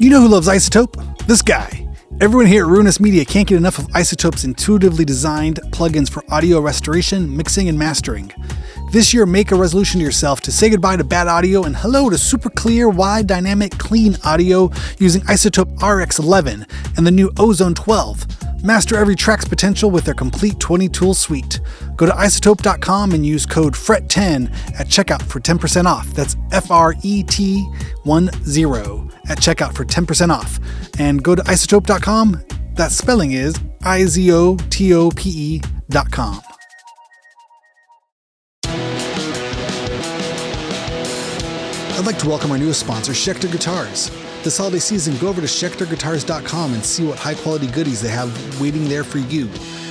You know who loves Izotope? This guy. Everyone here at Ruinous Media can't get enough of Izotope's intuitively designed plugins for audio restoration, mixing, and mastering. This year, make a resolution to yourself to say goodbye to bad audio and hello to super clear, wide, dynamic, clean audio using Izotope RX11 and the new Ozone 12. Master every track's potential with their complete 20-tool suite. Go to izotope.com and use code FRET10 at checkout for 10% off. That's FRET10 at checkout for 10% off. And go to izotope.com. That spelling is izotope.com. I'd like to welcome our newest sponsor, Schecter Guitars. This holiday season, go over to schecterguitars.com and see what high-quality goodies they have waiting there for you.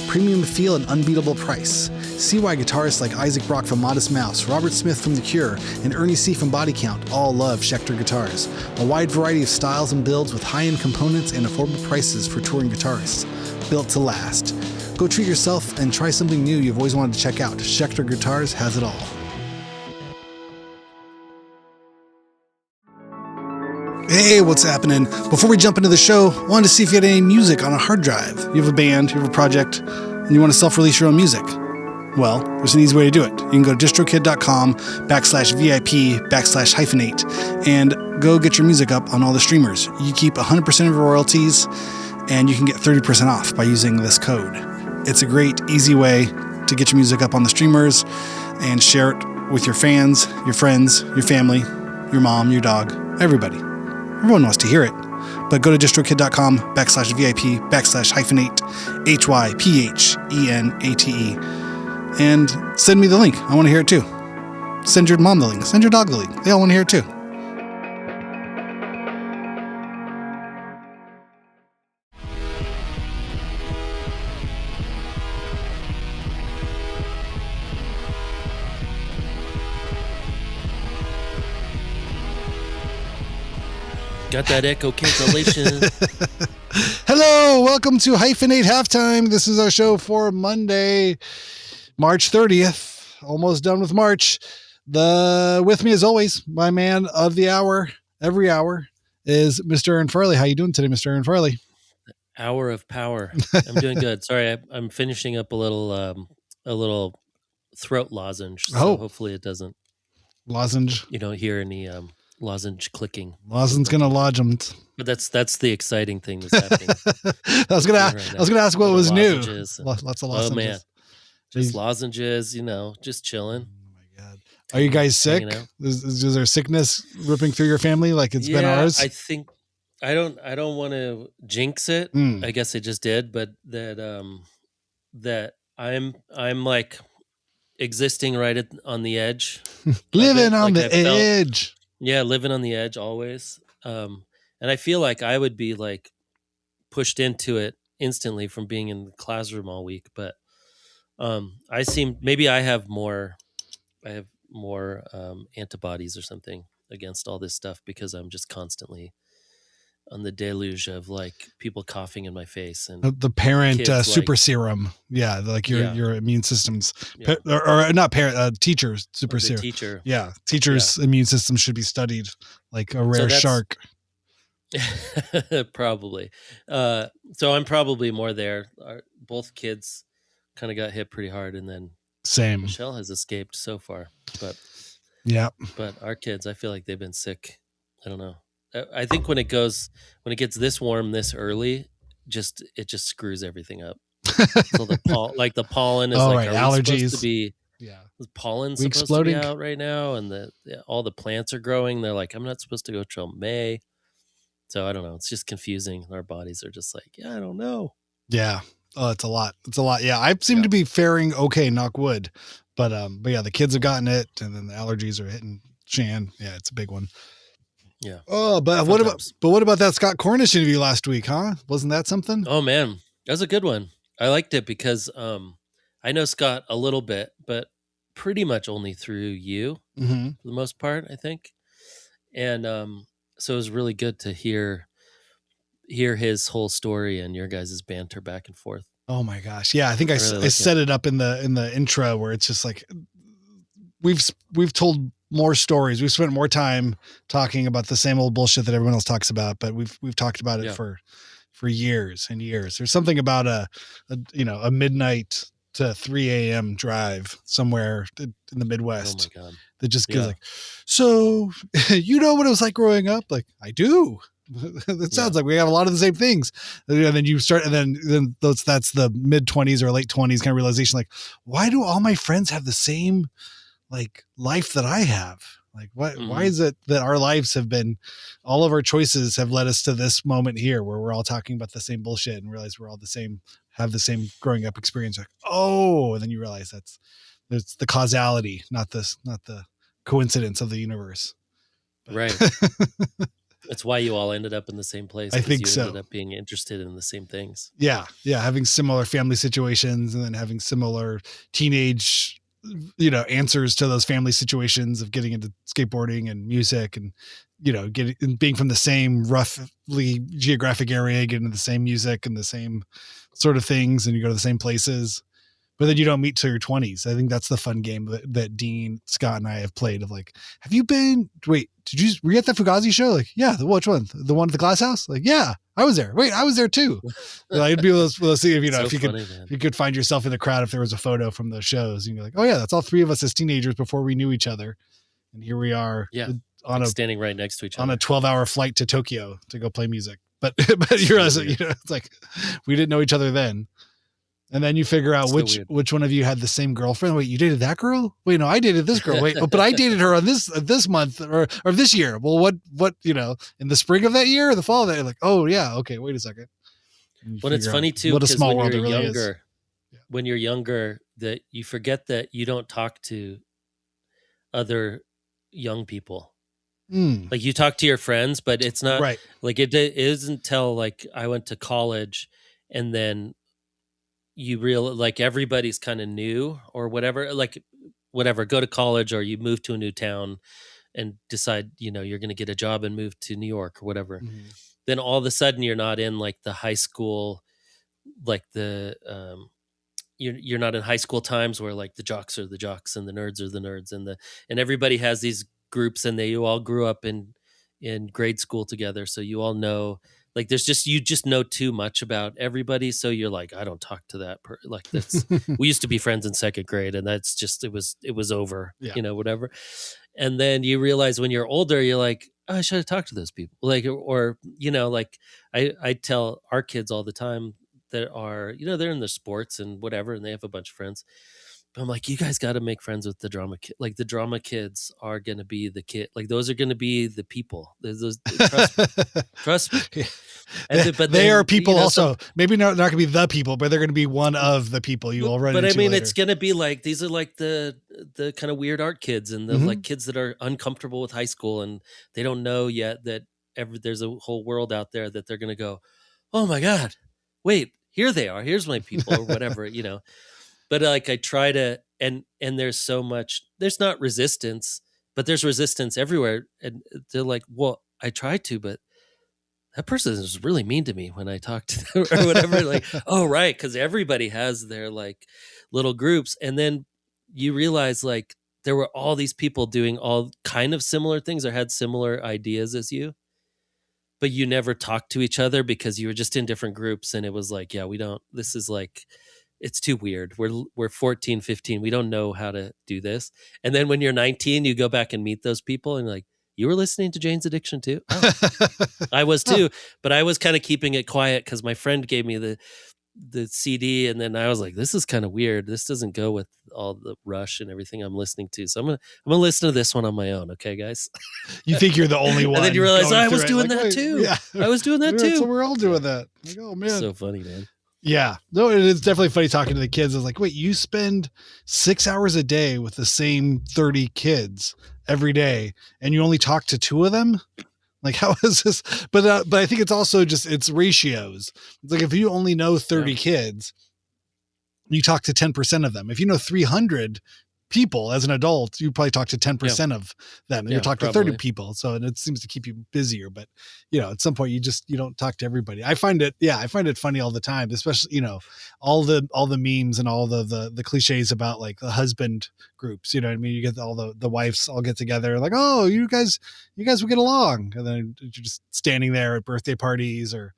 Premium feel and unbeatable price. See why guitarists like Isaac Brock from Modest Mouse, Robert Smith from The Cure, and Ernie C. from Body Count all love Schecter Guitars. A wide variety of styles and builds with high-end components and affordable prices for touring guitarists. Built to last. Go treat yourself and try something new you've always wanted to check out. Schecter Guitars has it all. Hey, what's happening? Before we jump into the show, I wanted to see if you had any music on a hard drive. You have a band, you have a project, and you want to self-release your own music. Well, there's an easy way to do it. You can go to distrokid.com/VIP/hyphenate and go get your music up on all the streamers. You keep 100% of your royalties, and you can get 30% off by using this code. It's a great, easy way to get your music up on the streamers and share it with your fans, your friends, your family, your mom, your dog, everybody. Everyone wants to hear it. But go to distrokid.com/VIP/hyphenate, HYPHENATE, and send me the link. I want to hear it too. Send your mom the link. Send your dog the link. They all want to hear it too. Got that echo cancellation. Hello, welcome to Hyphenate Halftime. This is our show for Monday, March 30th. Almost done with March. With me as always, my man of the hour, every hour, is Mr. Aaron Farley. How you doing today, Mr. Aaron Farley? Hour of power. I'm doing good. Sorry, I'm finishing up a little throat lozenge. So hopefully it doesn't lozenge. You don't hear any lozenge clicking. Lozenge gonna lodge them. But that's the exciting thing that's happening. I was gonna ask what was new. Lots of lozenges. Oh man, just lozenges. Just chilling. Oh my god, are you guys sick? Is there sickness ripping through your family like it's been ours? I think I don't want to jinx it. I guess I just did, but that I'm like existing right on the edge, living on the edge. Yeah, living on the edge always. And I feel like I would be like pushed into it instantly from being in the classroom all week. But maybe I have more antibodies or something against all this stuff because I'm just constantly on the deluge of like people coughing in my face and the parent super serum. Yeah. Like your immune systems or not parent, teacher's super serum. Teacher. Yeah. Teacher's immune system should be studied like a rare shark. Probably. So I'm probably more there. Both kids kind of got hit pretty hard and then same. Michelle has escaped so far, but our kids, I feel like they've been sick. I don't know. I think when it gets this warm this early, it just screws everything up. So the pollen is allergies. Supposed to be the pollen's supposed to be out right now, and all the plants are growing. They're like, I'm not supposed to go till May. So I don't know. It's just confusing. Our bodies are just like, I don't know. Yeah. Oh, it's a lot. Yeah, I seem to be faring okay, knock wood. But yeah, the kids have gotten it, and then the allergies are hitting Shan. Yeah, it's a big one. Yeah. Oh, but what about that Scott Cornish interview last week, huh? Wasn't that something? Oh man, that was a good one. I liked it because I know Scott a little bit, but pretty much only through you for the most part, I think. And so it was really good to hear his whole story and your guys' banter back and forth. Oh my gosh. Yeah, I think I set it up in the intro where it's just like we've told more stories. We've spent more time talking about the same old bullshit that everyone else talks about, but we've talked about it for years and years. There's something about a midnight to 3 a.m. drive somewhere in the Midwest that just goes like, so you know what it was like growing up? Like, I do. That sounds like we have a lot of the same things. And then you start, and then that's the mid 20s or late 20s kind of realization. Like, why do all my friends have the same like life that I have? Like, why is it that our lives have been, all of our choices have led us to this moment here where we're all talking about the same bullshit and realize we're all the same, have the same growing up experience. Like, oh, and then you realize it's the causality, not the coincidence of the universe. Right. That's why you all ended up in the same place. I think so. You ended up being interested in the same things. Yeah. Yeah. Having similar family situations and then having similar teenage, answers to those family situations of getting into skateboarding and music and, being from the same roughly geographic area, getting into the same music and the same sort of things. And you go to the same places, but then you don't meet till your 20s. I think that's the fun game that Dean, Scott, and I have played of like, were you at that Fugazi show? Like, yeah, which one? The one at the Glass House? Like, yeah, I was there. Wait, I was there too. I'd be able to see if, if you could find yourself in the crowd, if there was a photo from those shows and you're like, oh yeah, that's all three of us as teenagers before we knew each other. And here we are standing right next to each other on a 12-hour flight to Tokyo to go play music. But you realize that, it's like, we didn't know each other then. And then you figure out which one of you had the same girlfriend. Wait, you dated that girl? Wait, no, I dated this girl. Wait, but I dated her on this month or this year. Well, what, in the spring of that year or the fall of that year? Like, oh yeah. Okay. Wait a second. Well, it's funny too, what a small world it really is. When you're younger, that you forget that you don't talk to other young people. Like you talk to your friends, but it's not right. Like it isn't until like I went to college and then you realize like everybody's kind of new or whatever, go to college or you move to a new town and decide, you're going to get a job and move to New York or whatever. Mm-hmm. Then all of a sudden you're not in like the high school, like the, you're not in high school times where like the jocks are the jocks and the nerds are the nerds and everybody has these groups and you all grew up in grade school together. So you all know, like you just know too much about everybody. So you're like, I don't talk to that. We used to be friends in second grade and that's just, it was over, whatever. And then you realize when you're older, you're like, oh, I should have talked to those people. Like, or, like I tell our kids all the time that are, they're in the sports and whatever, and they have a bunch of friends. But I'm like, you guys got to make friends with the drama kid. Like the drama kids are going to be the kid. Like those are going to be the people. Trust me. Yeah. But they are people also. Maybe not going to be the people, but they're going to be one of the people you already. But I mean, later. It's going to be like these are like the kind of weird art kids and the like kids that are uncomfortable with high school and they don't know yet that there's a whole world out there that they're going to go, oh my God, wait, here they are. Here's my people or whatever, But like I try to, and there's so much, there's not resistance, but there's resistance everywhere. And they're like, well, I tried to, but that person is really mean to me when I talk to them or whatever. Like, oh, right. Cause everybody has their like little groups. And then you realize like there were all these people doing all kind of similar things or had similar ideas as you, but you never talked to each other because you were just in different groups. And it was like, yeah, this is like, it's too weird. We're 14, 15. We don't know how to do this. And then when you're 19, you go back and meet those people and like, you were listening to Jane's Addiction too? Oh. I was too, but I was kind of keeping it quiet because my friend gave me the CD and then I was like, this is kind of weird. This doesn't go with all the Rush and everything I'm listening to. So I'm gonna listen to this one on my own. Okay, guys. You think you're the only one. And then you realize I was doing that too. Yeah. I was doing that too. So we're all doing that. Like, oh man. So funny, man. Yeah, no, it is definitely funny talking to the kids. I was like, wait, you spend 6 hours a day with the same 30 kids every day and you only talk to 2 of them? Like, how is this? But I think it's also just, it's ratios. It's like, if you only know 30 kids, you talk to 10% of them. If you know 300, people as an adult, you probably talk to 10% of them, and you're talking to 30 people. So it seems to keep you busier, but at some point you don't talk to everybody. I find it funny all the time, especially, all the memes and all the cliches about like the husband groups, you know what I mean? You get all the wives all get together like, oh, you guys will get along. And then you're just standing there at birthday parties or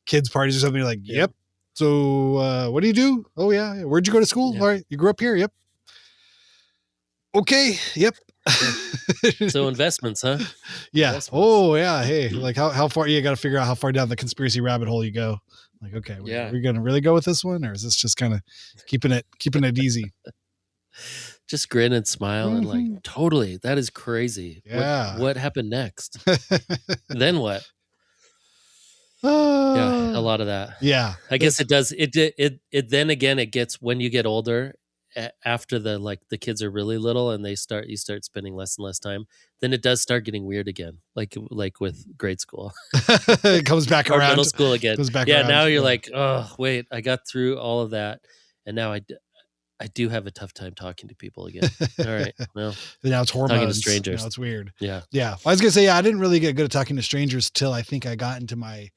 kids parties or something. You're like, yep. So what do you do? Oh yeah. Where'd you go to school? All right. You grew up here. Yep. Okay. Yep. So investments, huh? Yeah. Investments. Oh yeah. Hey, like how far, you got to figure out how far down the conspiracy rabbit hole you go. Like, okay, we're going to really go with this one, or is this just kind of keeping it easy? Just grin and smile and like, totally. That is crazy. Yeah. What happened next? Then what? Yeah, a lot of that. Yeah. I guess it does. It then again, it gets, when you get older, after the kids are really little and you start spending less and less time, then it does start getting weird again, like with grade school. It comes back around. Middle school again. Around. Now you're like, oh wait, I got through all of that, and now I do have a tough time talking to people again. All right, well, now it's hormones. Talking to strangers. Now it's weird. Yeah. I was gonna say, I didn't really get good at talking to strangers till I think I got into my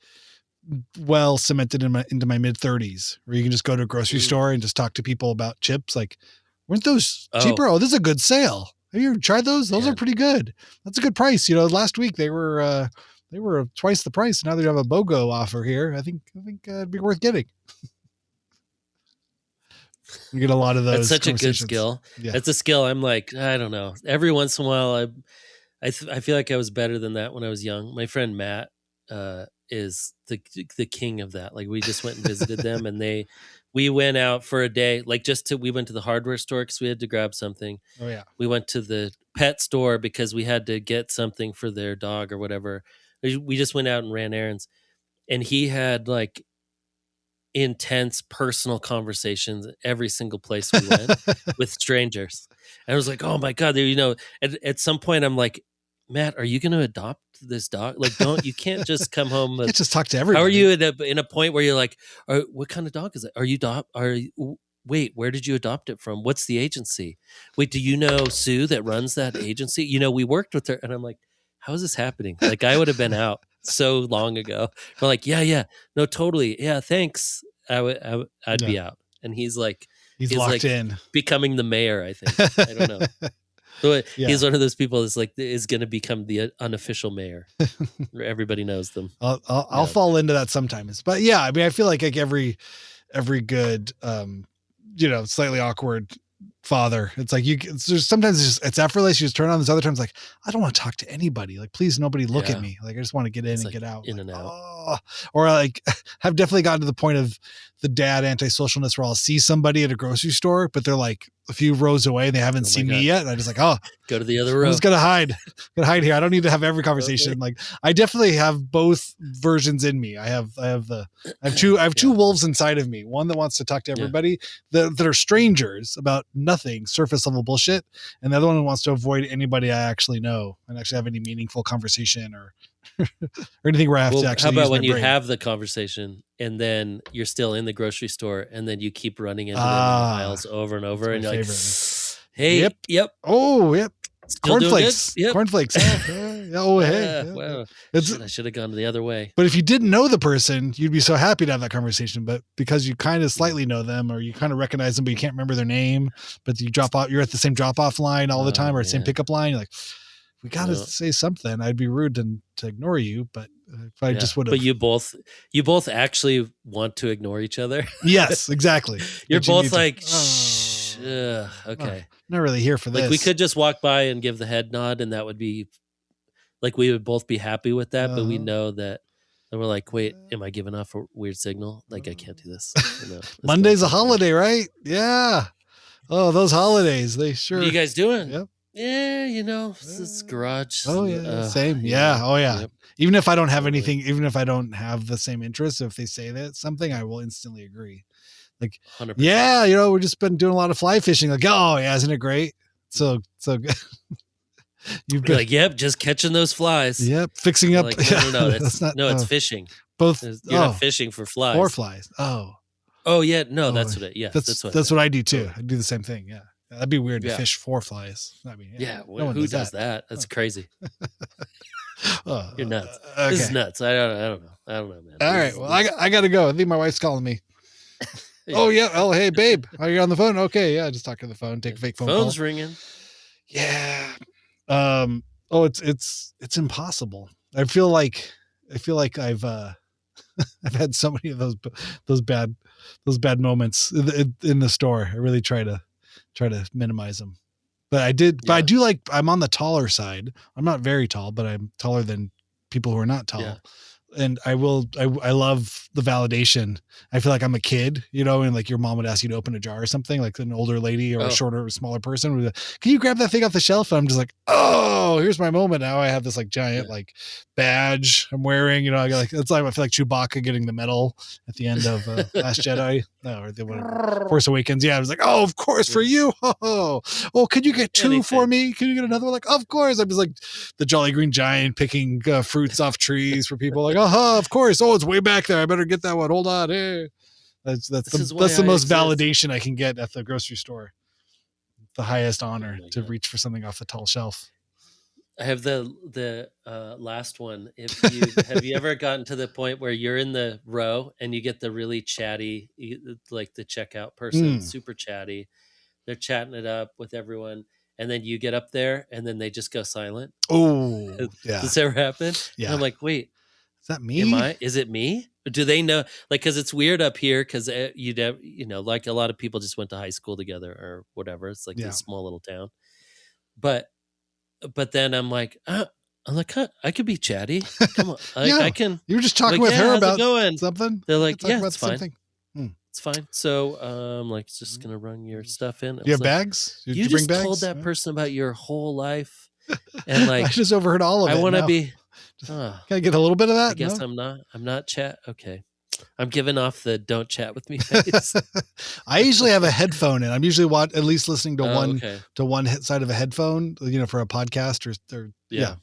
cemented into my mid 30s, where you can just go to a grocery store and just talk to people about chips. Like, weren't those cheaper? Oh, this is a good sale. Have you ever tried those? Those are pretty good. That's a good price. Last week they were twice the price. Now they have a BOGO offer here. I think it'd be worth getting. You get a lot of those. That's such a good skill. Yeah. That's a skill. I'm like, I don't know. Every once in a while, I feel like I was better than that when I was young. My friend Matt is the king of that. Like, we just went and visited them, and we went out for a day, like we went to the hardware store because we had to grab something. Oh yeah. We went to the pet store because we had to get something for their dog or whatever. We just went out and ran errands, and he had like intense personal conversations every single place we went with strangers. And I was like, oh my God, at some point I'm like, Matt, are you going to adopt this dog? Like, you can't just come home. You can't just talk to everybody. How are you in a point where you're like, what kind of dog is it? Wait, where did you adopt it from? What's the agency? Wait, do you know Sue that runs that agency? We worked with her. And I'm like, how is this happening? Like, I would have been out so long ago. We're like, yeah, no, totally. Yeah. Thanks. I'd be out. And he's locked like in, becoming the mayor. I think. I don't know. So he's one of those people that's like is going to become the unofficial mayor. Everybody knows them. I'll fall into that sometimes, but yeah, I mean, I feel like every good, slightly awkward father. It's like sometimes it's effortless. You just turn on. There's other times like, I don't want to talk to anybody. Like, please, nobody look at me. Like, I just want to get in and get out. In and out. Oh. Or like, I've definitely gotten to the point of the dad antisocialness where I'll see somebody at a grocery store, but they're like a few rows away and they haven't seen me yet. And I just like, go to the other row. I'm just gonna hide here. I don't need to have every conversation. Okay. Like, I definitely have both versions in me. I have two wolves inside of me. One that wants to talk to everybody that are strangers about nothing, surface level bullshit. And the other one who wants to avoid anybody I actually know and actually have any meaningful conversation or anything where I have to actually. How about when you have the conversation and then you're still in the grocery store and then you keep running into them in the aisles over and over and you're like, hey, yep. Oh, yep. Still cornflakes. Yep. Cornflakes. Hey. Wow. I should have gone the other way. But if you didn't know the person, you'd be so happy to have that conversation. But because you kind of slightly know them or you kind of recognize them, but you can't remember their name, but you drop out, you're at the same drop off line all the time or the same pickup line. You're like, we got to say something. I'd be rude to ignore you, but if I just would have. But you both actually want to ignore each other. Yes, exactly. You're both like, okay. Not really here for this. Like, we could just walk by and give the head nod and that would be like, we would both be happy with that, but we know that. And we're like, wait, am I giving off a weird signal? Like, I can't do this. Monday's a holiday, right? Yeah. Oh, those holidays. They sure. What are you guys doing? Yep. Yeah, it's garage. Oh yeah, same. Yeah. Oh yeah. Yep. Even if I don't have anything, even if I don't have the same interest, if they say that something, I will instantly agree. Like, 100%. Yeah, we've just been doing a lot of fly fishing. Like, oh yeah, isn't it great? So good. You've been like, yep, just catching those flies. Yep, fixing up. Like, no, that's not. No, it's fishing. Both. You're not fishing for flies. Or flies. Oh yeah, no, that's what it. Yeah, that's what I do too. I do the same thing. Yeah. That'd be weird to fish 4 flies. I mean, who does that? That's crazy. You're nuts. Okay. This is nuts. I don't know, man. All right. Well, I got to go. I think my wife's calling me. Oh yeah. Oh, hey babe. Are you on the phone? Okay. Yeah. Just talk to the phone. Take a fake phone call. Phone's ringing. Yeah. Oh, it's impossible. I feel like I've had so many of those bad moments in the store. I really try to minimize them. But I do like, I'm on the taller side. I'm not very tall, but I'm taller than people who are not tall. Yeah. And I love the validation. I feel like I'm a kid, and like your mom would ask you to open a jar or something, like an older lady or a shorter or smaller person would be like, can you grab that thing off the shelf? And I'm just like, oh, here's my moment. Now I have this like giant like badge I'm wearing, I got it's like, I feel like Chewbacca getting the medal at the end of Last Jedi. No, or the Force Awakens. Yeah. I was like, oh, of course for you. Oh, could you get 2 for me? Can you get another one? Like, of course. I was like the Jolly Green Giant picking fruits off trees for people. Like, of course. Oh, it's way back there. I better get that one. Hold on. Hey. That's the most validation I can get at the grocery store. The highest honor to reach for something off the tall shelf. I have the last one. Have you ever gotten to the point where you're in the row and you get the really chatty, like the checkout person, super chatty. They're chatting it up with everyone. And then you get up there and then they just go silent. Oh, yeah. Does that ever happen? Yeah. And I'm like, wait, is that me? Is it me? Do they know? Like, cause it's weird up here. Cause like a lot of people just went to high school together or whatever. It's like this small little town, but then I'm like, I could be chatty. Come on. I can. You were just talking with her about something. They're like, yeah, it's fine. It's fine. So I'm like, just going to run your stuff in. You have bags? Did you just bring bags? Told that person about your whole life. And like, I just overheard all of it. I want to be. Can I get a little bit of that? I guess I'm not chat. Okay. I'm giving off the don't chat with me face. I usually have a headphone in. I'm usually at least listening to one side of a headphone, for a podcast or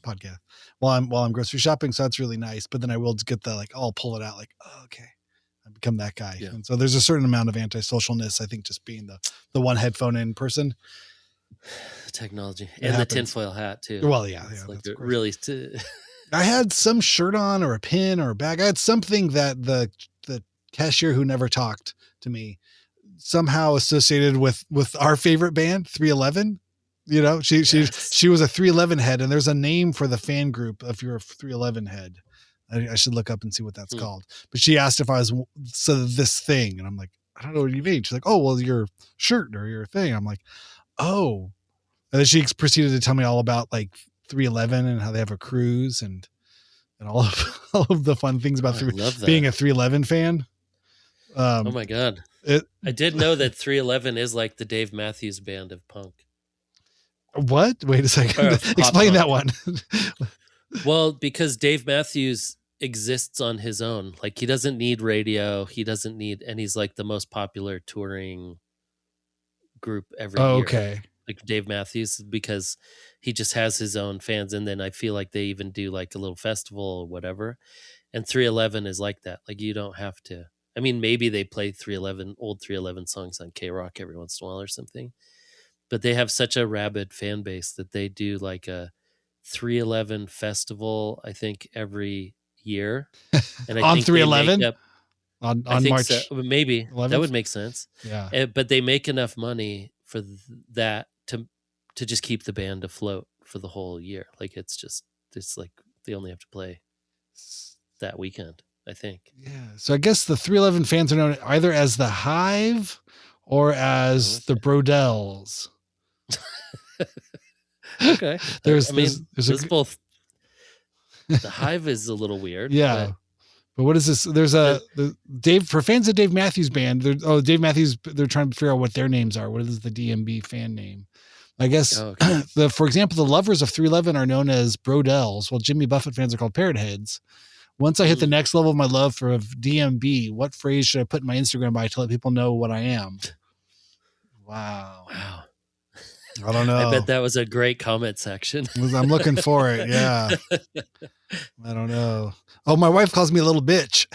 podcast while I'm grocery shopping. So that's really nice. But then I will get the I'll pull it out okay. I become that guy. Yeah. And so there's a certain amount of antisocialness, I think, just being the one headphone in person. Technology and the tinfoil hat too. Well, yeah. Really. I had some shirt on or a pin or a bag. I had something that the cashier who never talked to me somehow associated with our favorite band, 311. She was a 311 head, and there's a name for the fan group if you're a 311 head. I should look up and see what that's called. But she asked if I was this thing, and I'm like, I don't know what you mean. She's like, oh, well, your shirt or your thing. I'm like, oh. And then she proceeded to tell me all about 311 and how they have a cruise and all of the fun things about being a 311 fan. Oh my God. I did know that 311 is like the Dave Matthews Band of punk. What? Wait a second. Explain that one. Well, because Dave Matthews exists on his own. Like he doesn't need radio. And he's like the most popular touring group every year. Okay. Like Dave Matthews, because he just has his own fans. And then I feel like they even do like a little festival or whatever. And 311 is like that. Like you don't have to, I mean, maybe they play old 311 songs on K-Rock every once in a while or something, but they have such a rabid fan base that they do like a 311 festival, I think every year. And I on think 311 on March, so. Maybe 11th? That would make sense. Yeah. But they make enough money for that to just keep the band afloat for the whole year. Like it's like they only have to play that weekend, I think. Yeah. So I guess the 311 fans are known either as the Hive or as the Brodells. Okay. There's both. The Hive is a little weird. Yeah. But what is this? There's for fans of Dave Matthews Band. Dave Matthews. They're trying to figure out what their names are. What is the DMB fan name? I guess, for example, the lovers of 311 are known as Brodells, while Jimmy Buffett fans are called Parrot Heads. Once I hit the next level of my love for DMB, what phrase should I put in my Instagram bio to let people know what I am? Wow. I don't know. I bet that was a great comment section. I'm looking for it. Yeah. I don't know. Oh, my wife calls me a little bitch.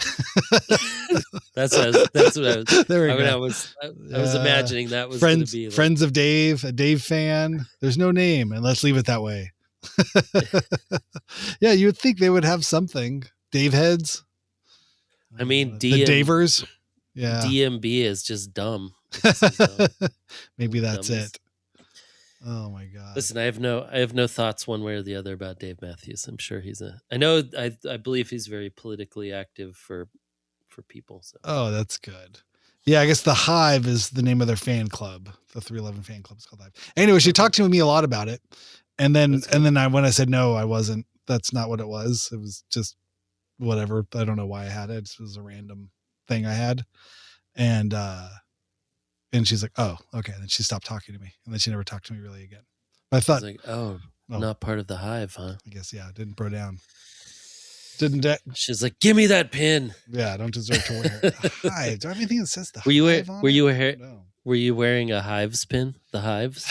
That's what I was. There we I mean, go. I was imagining that was going to be like, friends of Dave, a Dave fan. There's no name, and let's leave it that way. Yeah, you would think they would have something. Dave heads. I mean, the Davers. Yeah. DMB is just dumb. Maybe that's it. Oh my God. Listen, I have no thoughts one way or the other about Dave Matthews. I'm sure I believe he's very politically active for people. So. Oh, that's good. Yeah, I guess the Hive is the name of their fan club. The 311 fan club is called Hive. Anyway, she talked to me a lot about it. And then when I said no, I wasn't. That's not what it was. It was just whatever. I don't know why I had it. It was a random thing I had. And she's like, oh, okay. And then she stopped talking to me. And then she never talked to me really again. But I thought, like, not part of the Hive, huh? I guess, yeah. Didn't bro down. She's like, give me that pin. Yeah, I don't deserve to wear it. Hive. Do I have anything that says the Hive on it? Were you wearing a Hives pin? The Hives?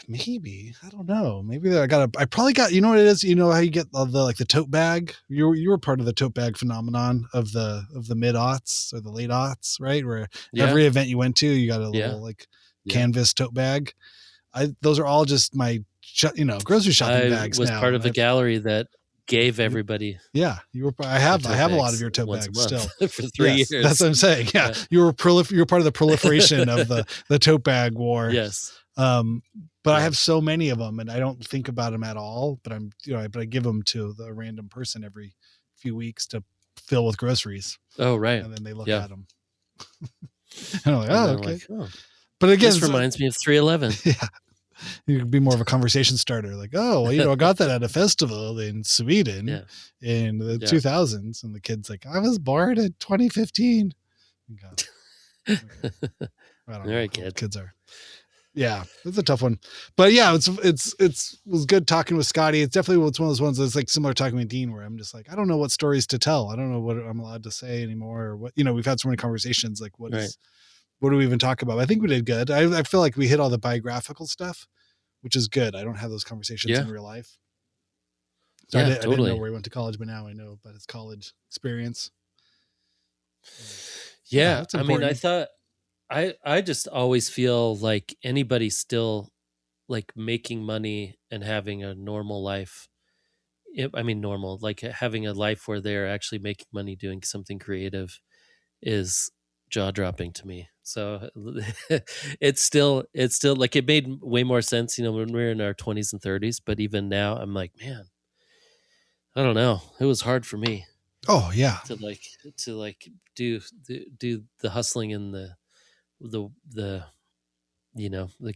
Maybe. I don't know. Maybe I probably got, you know what it is? You know how you get the tote bag? You were part of the tote bag phenomenon of the mid-aughts or the late aughts, right? Where every event you went to, you got a little canvas tote bag. Those are all just my, grocery shopping bags. I was part of a gallery that gave everybody. Yeah, you were. I have a lot of your tote bags still for 3 years. That's what I'm saying. Yeah. You were part of the proliferation of the tote bag war. Yes. But I have so many of them, and I don't think about them at all. But I give them to the random person every few weeks to fill with groceries. Oh, right. And then they look at them. And I'm like, oh, okay. Like, oh. But again, this reminds me of 311. Yeah. You could be more of a conversation starter, like, oh, well, I got that at a festival in Sweden in the 2000s, and the kid's like, I was born in 2015. I don't know right, how kids are. Yeah, it's a tough one, but yeah, it was good talking with Scotty. It's definitely one of those ones that's like similar to talking with Dean, where I'm just like, I don't know what stories to tell. I don't know what I'm allowed to say anymore, or what we've had so many conversations, like what do we even talk about? I think we did good. I feel like we hit all the biographical stuff, which is good. I don't have those conversations in real life. So I didn't know where he went to college, but now I know about his college experience. Yeah, I mean, I thought I just always feel like anybody still like making money and having a normal life. Normal, like having a life where they're actually making money doing something creative is jaw-dropping to me. So it's still like, it made way more sense, when we were in our 20s and 30s, but even now I'm like, man, I don't know. It was hard for me. Oh yeah. To do the hustling and the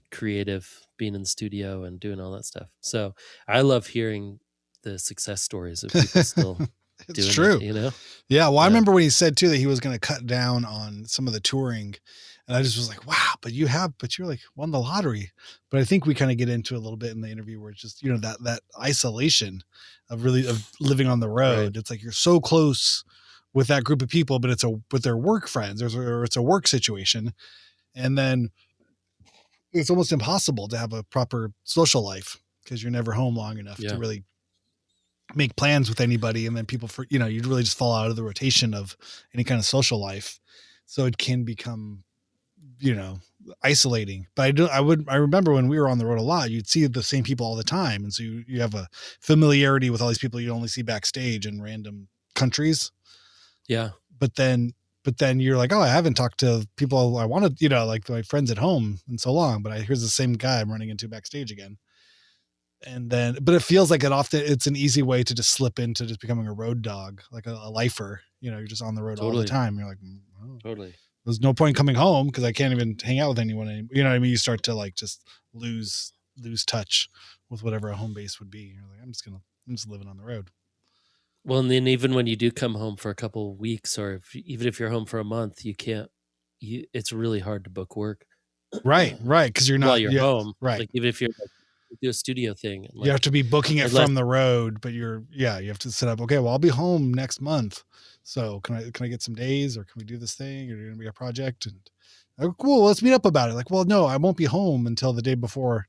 creative, being in the studio and doing all that stuff. So I love hearing the success stories of people still it's true. Yeah. Well, I remember when he said too that he was going to cut down on some of the touring, and I just was like, wow, but you're like won the lottery. But I think we kind of get into a little bit in the interview where it's just, that isolation of living on the road. Right. It's like, you're so close with that group of people, but it's with their work friends or it's a work situation. And then it's almost impossible to have a proper social life because you're never home long enough to really make plans with anybody. And then people you'd really just fall out of the rotation of any kind of social life. So it can become, isolating. But I remember when we were on the road a lot, you'd see the same people all the time. And so you have a familiarity with all these people you only see backstage in random countries. Yeah. But then you're like, oh, I haven't talked to people I wanted, like my friends at home in so long, but here's the same guy I'm running into backstage again. But it feels like it's an easy way to just slip into just becoming a road dog, like a lifer. You're just on the road all the time. You're like, oh, totally. There's no point coming home because I can't even hang out with anyone anymore. You know what I mean? You start to like just lose touch with whatever a home base would be. You're like, I'm just living on the road. Well, and then even when you do come home for a couple of weeks, or even if you're home for a month, it's really hard to book work. Right. Because you're not while you're home. Right. Like even if you're do a studio thing. Like, you have to be booking it from the road, but you have to set up, okay, well, I'll be home next month. So can I get some days, or can we do this thing? Or going to be a project? And cool, let's meet up about it. Like, well, no, I won't be home until the day before,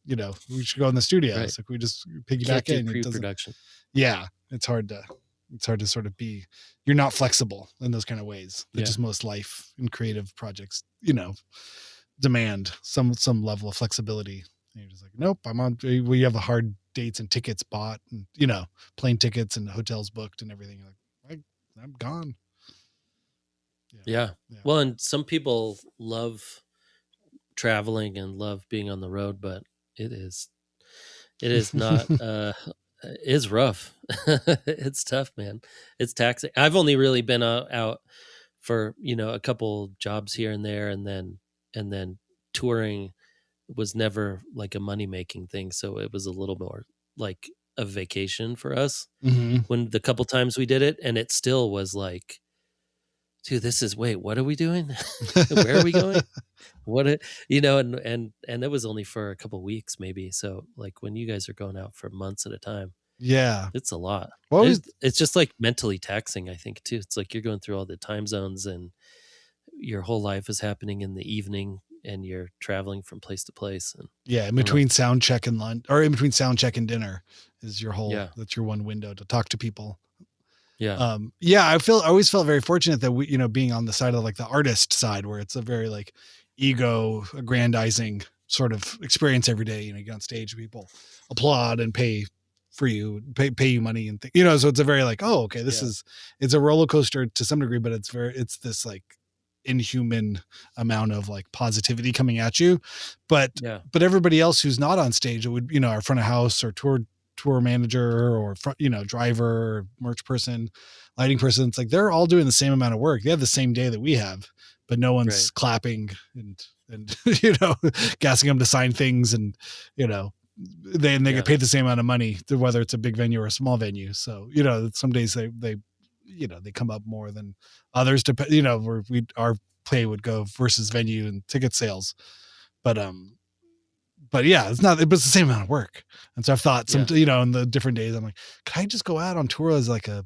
we should go in the studio. Right. So can we just piggyback in? Pre-production. Yeah. It's hard to it's hard to sort of you're not flexible in those kind of ways that Yeah. just most life and creative projects, demand some level of flexibility. And you're just like, nope, we have the hard dates and tickets bought and, plane tickets and hotels booked and everything. Like, I'm gone. Yeah. Well, and some people love traveling and love being on the road, but it is not, it's rough. It's tough, man. It's taxing. I've only really been out for, a couple jobs here and there. And then touring was never like a money-making thing. So it was a little more like a vacation for us when the couple times we did it. And it still was like, dude, what are we doing? Where are we going? And it was only for a couple weeks maybe. So like when you guys are going out for months at a time, it's a lot. It's just like mentally taxing, I think, too. It's like you're going through all the time zones and your whole life is happening in the evening and you're traveling from place to place. And in between sound check and lunch, or in between sound check and dinner is your that's your one window to talk to people. Yeah. I always felt very fortunate that we, being on the side of like the artist side, where it's a very like ego aggrandizing sort of experience every day. You get on stage, people applaud and pay for you, pay you money and so it's a very like, oh, okay, it's a roller coaster to some degree, but it's this like inhuman amount of like positivity coming at you. But everybody else who's not on stage, it would, our front of house or tour manager or driver or merch person, lighting person, it's like they're all doing the same amount of work. They have the same day that we have, but no one's clapping and gassing them to sign things, and they get paid the same amount of money, whether it's a big venue or a small venue. So some days they come up more than others, where our play would go versus venue and ticket sales. But it's the same amount of work. And so I've thought in the different days, I'm like, could I just go out on tour as like a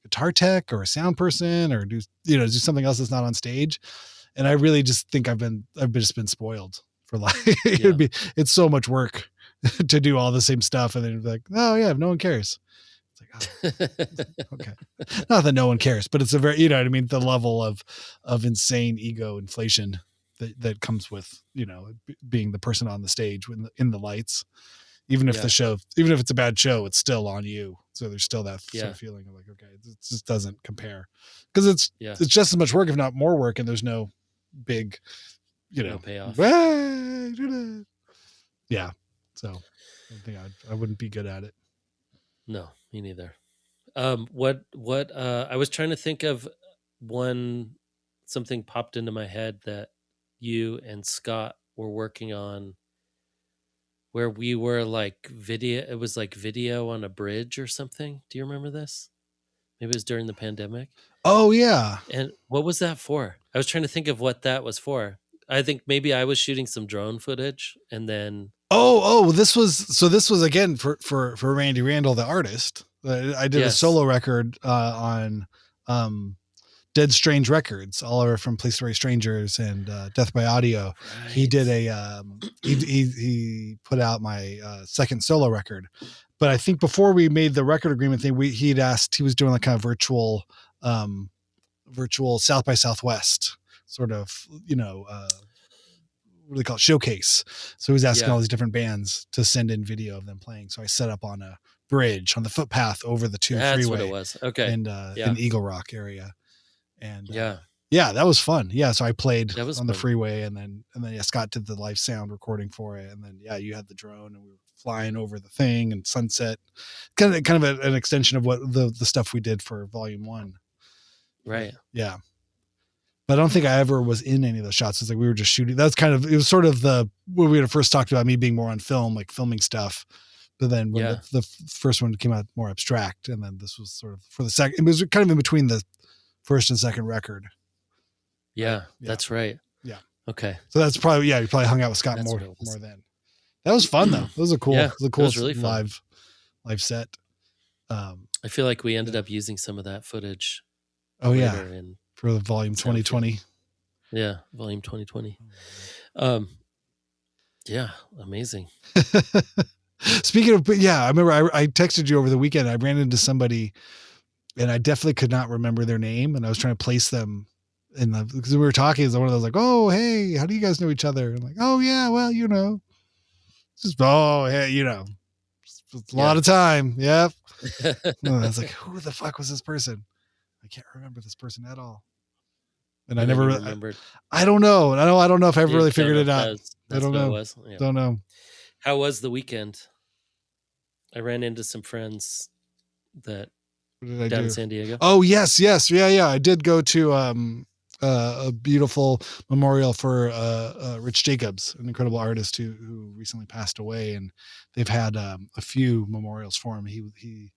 guitar tech or a sound person, or do something else that's not on stage? And I really just think I've just been spoiled for life. It's so much work to do all the same stuff. And then it'd be like, oh yeah, no one cares. It's like, oh, okay. Not that no one cares, but it's a very, the level of insane ego inflation that comes with, being the person on the stage in the lights, even if it's a bad show, it's still on you. So there's still that sort of feeling of like, okay, it just doesn't compare, because it's just as much work, if not more work. And there's no big, no payoff. Yeah. So I think I wouldn't be good at it. No, me neither. What I was trying to think of something popped into my head that you and Scott were working on, where we were like video. It was like video on a bridge or something. Do you remember this? Maybe it was during the pandemic. Oh yeah. And what was that for? I was trying to think of what that was for. I think maybe I was shooting some drone footage, and then this was again for Randy Randall, the artist. I did a solo record on Dead Strange Records, all from Police Story Strangers and Death by Audio. Right. He did he put out my second solo record. But I think before we made the record agreement thing, he was doing like kind of virtual South by Southwest sort of, what do they call it? Showcase. So he was asking all these different bands to send in video of them playing. So I set up on a bridge on the footpath over the 2 freeway. That's what it was. Okay. And in Eagle Rock area. And that was fun. Yeah. So I played on the freeway, and then Scott did the live sound recording for it. And then, you had the drone, and we were flying over the thing and sunset, kind of an extension of what the stuff we did for volume 1. Right. Yeah. But I don't think I ever was in any of those shots. It's like we were just shooting. It was sort of when we had first talked about me being more on film, like filming stuff. But then when the first one came out more abstract, and then this was sort of for the second, it was kind of in between the first and second record. Yeah, that's right. Yeah. Okay. So that's probably, you probably hung out with Scott more then. That was fun though. It was a cool, really live set. I feel like we ended up using some of that footage. Oh yeah. For the volume 2020. Yeah. Volume 2020. Yeah. Amazing. Speaking of, I remember I texted you over the weekend. I ran into somebody and I definitely could not remember their name, and I was trying to place them because we were talking, one of those like, oh, hey, how do you guys know each other? And like, oh yeah, well, just, oh, hey, it's a lot of time. Yep. I was like, who the fuck was this person? I can't remember this person at all. And I never remembered. I don't know. I don't know if I ever really figured it out. I don't know. Yeah. Don't know. How was the weekend? I ran into some friends that down in San Diego. Oh, yes. Yeah. I did go to a beautiful memorial for Rich Jacobs, an incredible artist who recently passed away, and they've had a few memorials for him. He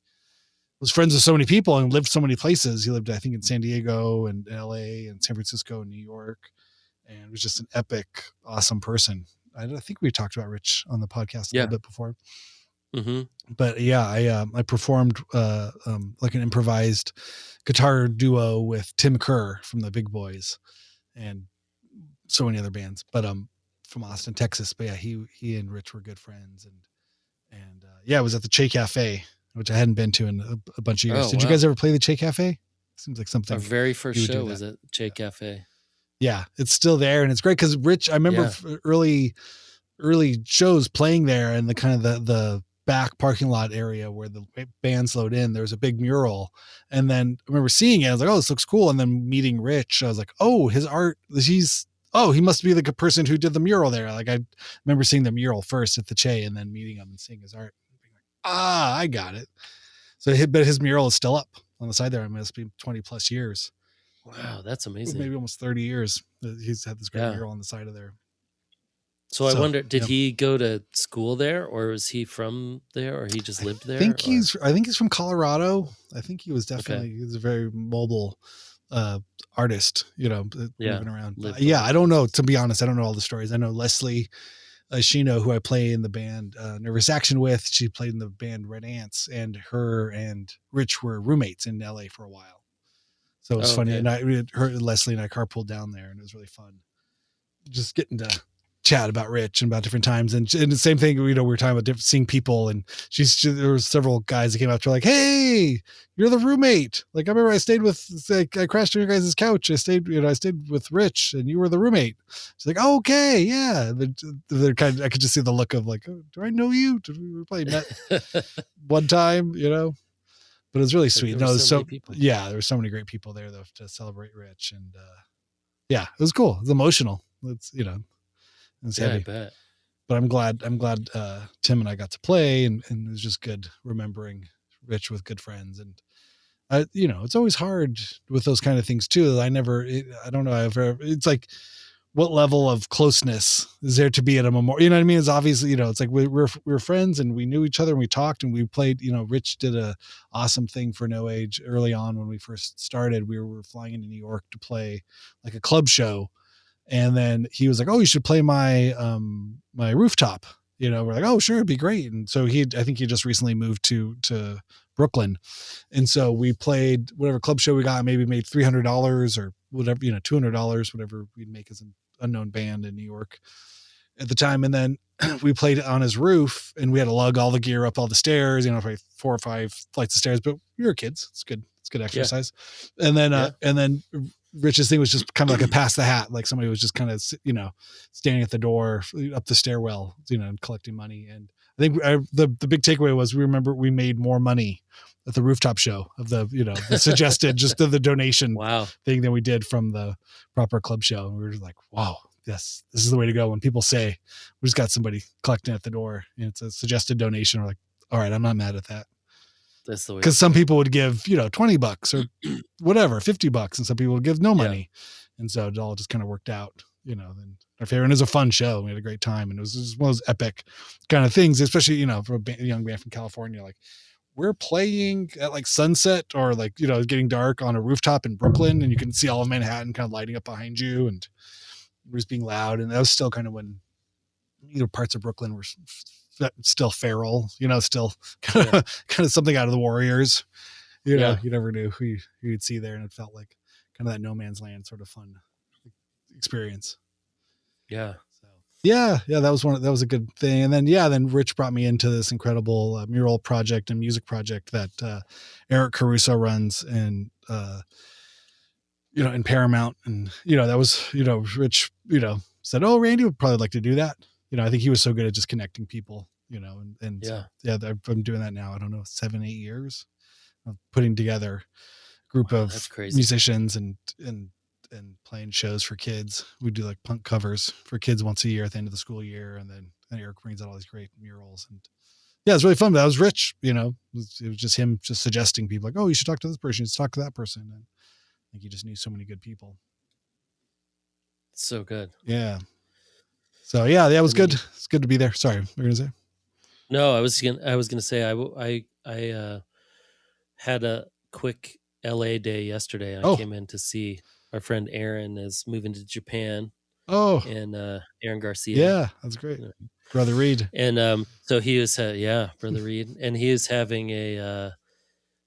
was friends with so many people and lived so many places. He lived, I think, in San Diego and LA and San Francisco and New York, and was just an epic, awesome person. I think we talked about Rich on the podcast a little bit before. Mm-hmm. But yeah, I performed like an improvised guitar duo with Tim Kerr from the Big Boys and so many other bands, but from Austin, Texas. But yeah, he and Rich were good friends, and yeah, it was at the Che Cafe, which I hadn't been to in a bunch of years. Did you guys ever play the Che Cafe? Seems like something. Our very first show was at Che Cafe. Yeah, it's still there, and it's great because Rich. I remember early shows playing there, and the kind of the back parking lot area where the bands load in. There was a big mural, and then I remember seeing it. I was like, "Oh, this looks cool." And then meeting Rich, I was like, "Oh, his art. He must be the person who did the mural there." Like I remember seeing the mural first at the Che, and then meeting him and seeing his art. I got it. So his mural is still up on the side there. It must be 20 plus years. Wow, that's amazing. Maybe almost 30 years. He's had this great mural on the side of there. So I wonder, did he go to school there, or was he from there, or he just lived there? I think he's from Colorado. I think he was definitely he was a very mobile artist, moving around. I don't know. To be honest, I don't know all the stories. I know Leslie Shino, who I play in the band Nervous Action with. She played in the band Red Ants, and her and Rich were roommates in LA for a while. So it was funny. And Leslie and I carpooled down there, and it was really fun. Just getting to chat about Rich and about different times. And the same thing, we were talking about seeing people, and there were several guys that came up to her like, "Hey, you're the roommate. Like, I remember I crashed on your guys' couch. I stayed with Rich, and you were the roommate." She's like, "Oh, okay. Yeah." They're I could just see the look of like, "Oh, do I know you? Did we probably met one time, but it was really sweet. There were so many great people there though to celebrate Rich. And it was cool. It was emotional. It's, it's heavy. I bet. But I'm glad Tim and I got to play, and it was just good remembering Rich with good friends. And it's always hard with those kind of things too. I don't know. It's like, what level of closeness is there to be at a memorial? You know what I mean? It's obviously, it's like we were friends, and we knew each other, and we talked, and we played. Rich did a awesome thing for No Age early on when we first started. We were flying into New York to play like a club show. And then he was like, "Oh, you should play my rooftop." We're like, "Oh, sure, it'd be great." And so I think he just recently moved to Brooklyn. And so we played whatever club show we got, maybe made $300 or whatever, $200, whatever we'd make as an unknown band in New York at the time. And then we played on his roof, and we had to lug all the gear up all the stairs, probably 4 or 5 flights of stairs, but we were kids. It's good. It's good exercise. Yeah. And then Rich's thing was just kind of like a pass the hat. Like somebody was just kind of, standing at the door up the stairwell, and collecting money. And I think the big takeaway was we made more money at the rooftop show of the suggested just the donation thing than we did from the proper club show. And we were just like, wow, yes, this is the way to go. When people say we just got somebody collecting at the door and it's a suggested donation, we're like, all right, I'm not mad at that. That's the way. Because some people would give, $20 or whatever, $50, and some people would give no money. And so it all just kind of worked out, then our favorite. And it was a fun show. We had a great time, and it was just one of those epic kind of things, especially, for a young band from California. Like, we're playing at like sunset or like, getting dark on a rooftop in Brooklyn, and you can see all of Manhattan kind of lighting up behind you, and it was being loud. And that was still kind of when, parts of Brooklyn were still feral, still kind of something out of the Warriors. You never knew who you'd see there, and it felt like kind of that no man's land sort of fun experience. Yeah. Yeah, that was a good thing. And then Rich brought me into this incredible mural project and music project that Eric Caruso runs, and in Paramount. And that was, Rich, said, "Oh, Randy would probably like to do that." I think he was so good at just connecting people. And Yeah. so I'm doing that now. I don't know, 7-8 years of putting together a group That's of crazy. musicians and playing shows for kids. We do like punk covers for kids once a year at the end of the school year. And then Eric brings out all these great murals, and yeah, it's really fun. But that was Rich, it was just him just suggesting people like, "Oh, you should talk to this person. You should talk to that person." And I think he just knew so many good people. So good. Yeah. So yeah, it was good. It's good to be there. Sorry, what were you gonna say? No, I was gonna say I had a quick LA day yesterday. I came in to see our friend Aaron is moving to Japan. And Aaron Garcia. Yeah, that's great. Brother Reed. And so he was Brother Reed, and he is having a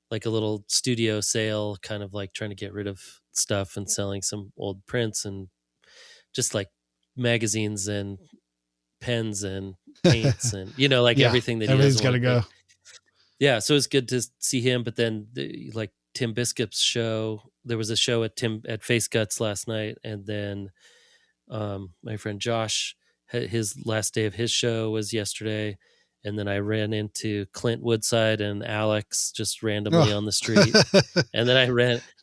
like a little studio sale, kind of like trying to get rid of stuff and selling some old prints and just like magazines and pens and paints and everything that everything's got to go. Yeah, so it's good to see him. But then like Tim Biscup's show, there was a show at Face Guts last night, and then my friend Josh, his last day of his show was yesterday. And then I ran into Clint Woodside and Alex just randomly on the street. And then I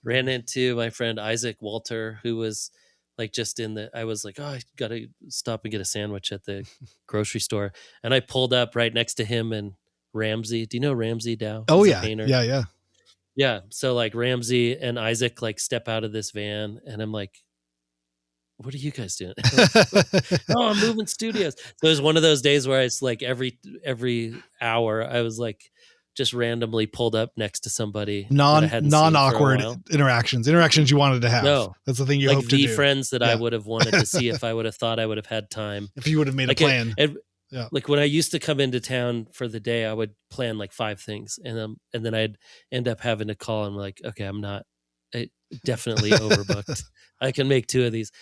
ran into my friend Isaac Walter, who was like just I was like, "Oh, I got to stop and get a sandwich at the grocery store." And I pulled up right next to him and Ramsey. Do you know Ramsey Dow? Oh, He's yeah. a painter. Yeah. Yeah. So like Ramsey and Isaac like step out of this van, and I'm like, "What are you guys doing?" "Oh, I'm moving studios." So it was one of those days where it's like every hour I was like just randomly pulled up next to somebody non-awkward interactions you wanted to have. No, that's the thing you like hope to do. Friends that I would have wanted to see if I would have thought I would have had time. If you would have made a plan. Like when I used to come into town for the day, I would plan like 5 things, and then I'd end up having to call and like, "Okay, I definitely overbooked. I can make 2 of these."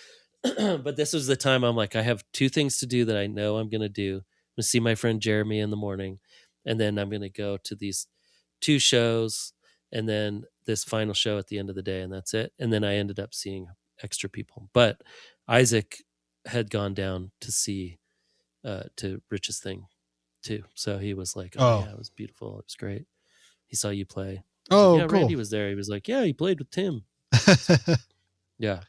But this was the time I'm like, I have 2 things to do that I know I'm going to do. I'm going to see my friend Jeremy in the morning, and then I'm going to go to these 2 shows, and then this final show at the end of the day, and that's it. And then I ended up seeing extra people. But Isaac had gone down to see to Rich's thing too. So he was like, "Oh yeah, it was beautiful. It was great. He saw you play." Oh, like, yeah, cool. Randy was there. He was like, "Yeah, he played with Tim." Yeah.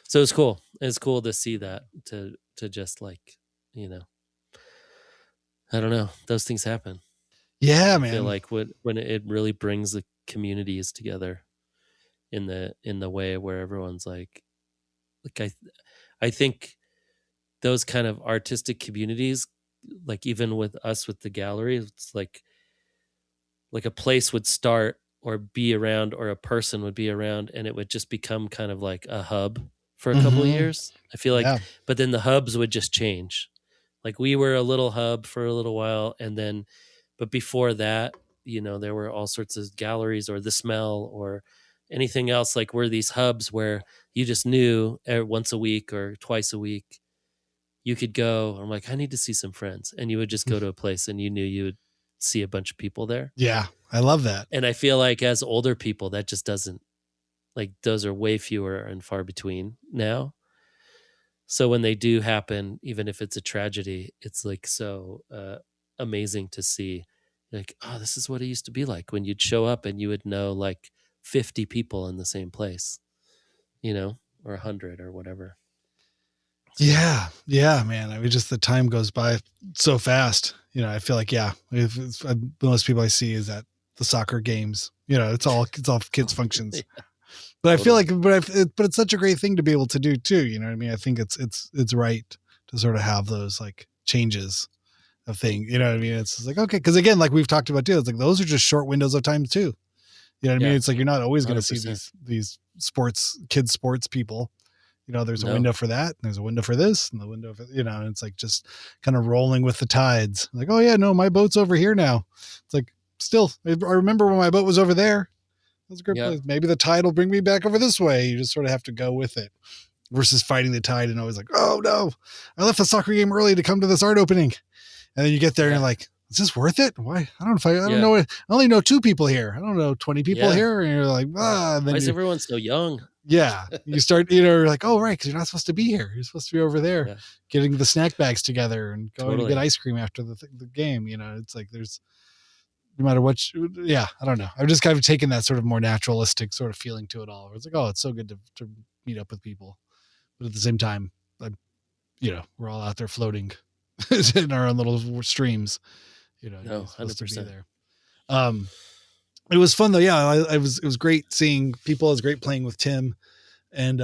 So it's cool. It's cool to see that, to just like, I don't know. Those things happen. Yeah, man. I feel like when it really brings the communities together in the way where everyone's like I think those kind of artistic communities, like even with us with the gallery, it's like a place would start or be around, or a person would be around, and it would just become kind of like a hub for a couple of years. I feel like, but then the hubs would just change. Like we were a little hub for a little while, and then, but before that, there were all sorts of galleries or the Smell or anything else. Like we're these hubs where you just knew once a week or twice a week you could go. I'm like, I need to see some friends, and you would just go to a place, and you knew you would see a bunch of people there. Yeah, I love that. And I feel like as older people, that just doesn't, like, those are way fewer and far between now. So when they do happen, even if it's a tragedy, it's like so amazing to see, like, oh, this is what it used to be like when you'd show up and you would know like 50 people in the same place, or 100 or whatever. So. Yeah, man. I mean, just the time goes by so fast. I feel like, most people I see is at the soccer games. It's all kids functions. Yeah. But totally. I feel like, but it's such a great thing to be able to do too. You know what I mean? I think it's right to sort of have those like changes of things. You know what I mean? It's like, okay. Cause again, like we've talked about too, it's like, those are just short windows of time too. You know what I mean? It's like, you're not always going to see these kids sports people. There's a window for that. And there's a window for this and the window for, and it's like just kind of rolling with the tides. Like, oh yeah, no, my boat's over here now. It's like, still, I remember when my boat was over there. That's a great place. Maybe the tide will bring me back over this way. You just sort of have to go with it. versus fighting the tide and always like, oh no, I left the soccer game early to come to this art opening. And then you get there and you're like, is this worth it? Why? I don't know. I only know 2 people here. I don't know 20 people here. And you're like, then why is everyone so young? Yeah. You start, you're like, oh, right. Cause you're not supposed to be here. You're supposed to be over there getting the snack bags together and going to get ice cream after the game. It's like, there's no matter what. I don't know. I've just kind of taken that sort of more naturalistic sort of feeling to it all. It's like, oh, it's so good to meet up with people. But at the same time, we're all out there floating in our own little streams, no, 100%. There. It was fun though. Yeah. It was great seeing people. It was great playing with Tim and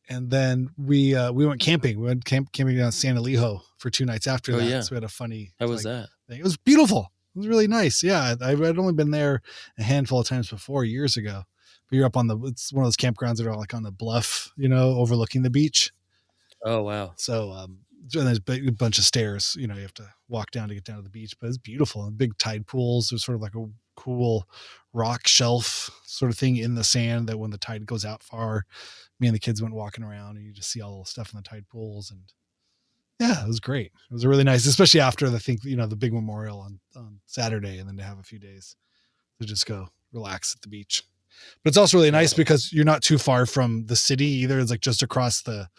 then we went camping. We went camping down San Elijo for 2 nights after that. Yeah. So we had a funny, how was that? Thing. It was beautiful. It was really nice. Yeah. I'd only been there a handful of times before, years ago, but you're up it's one of those campgrounds that are like on the bluff, overlooking the beach. Oh, wow. So, there's a bunch of stairs, you have to walk down to get down to the beach, but it's beautiful. And big tide pools. There's sort of like a cool rock shelf sort of thing in the sand that when the tide goes out far, me and the kids went walking around and you just see all the stuff in the tide pools. And yeah, it was great. It was really nice, especially after the big memorial on Saturday, and then to have a few days to just go relax at the beach. But it's also really nice because you're not too far from the city either. It's like just across the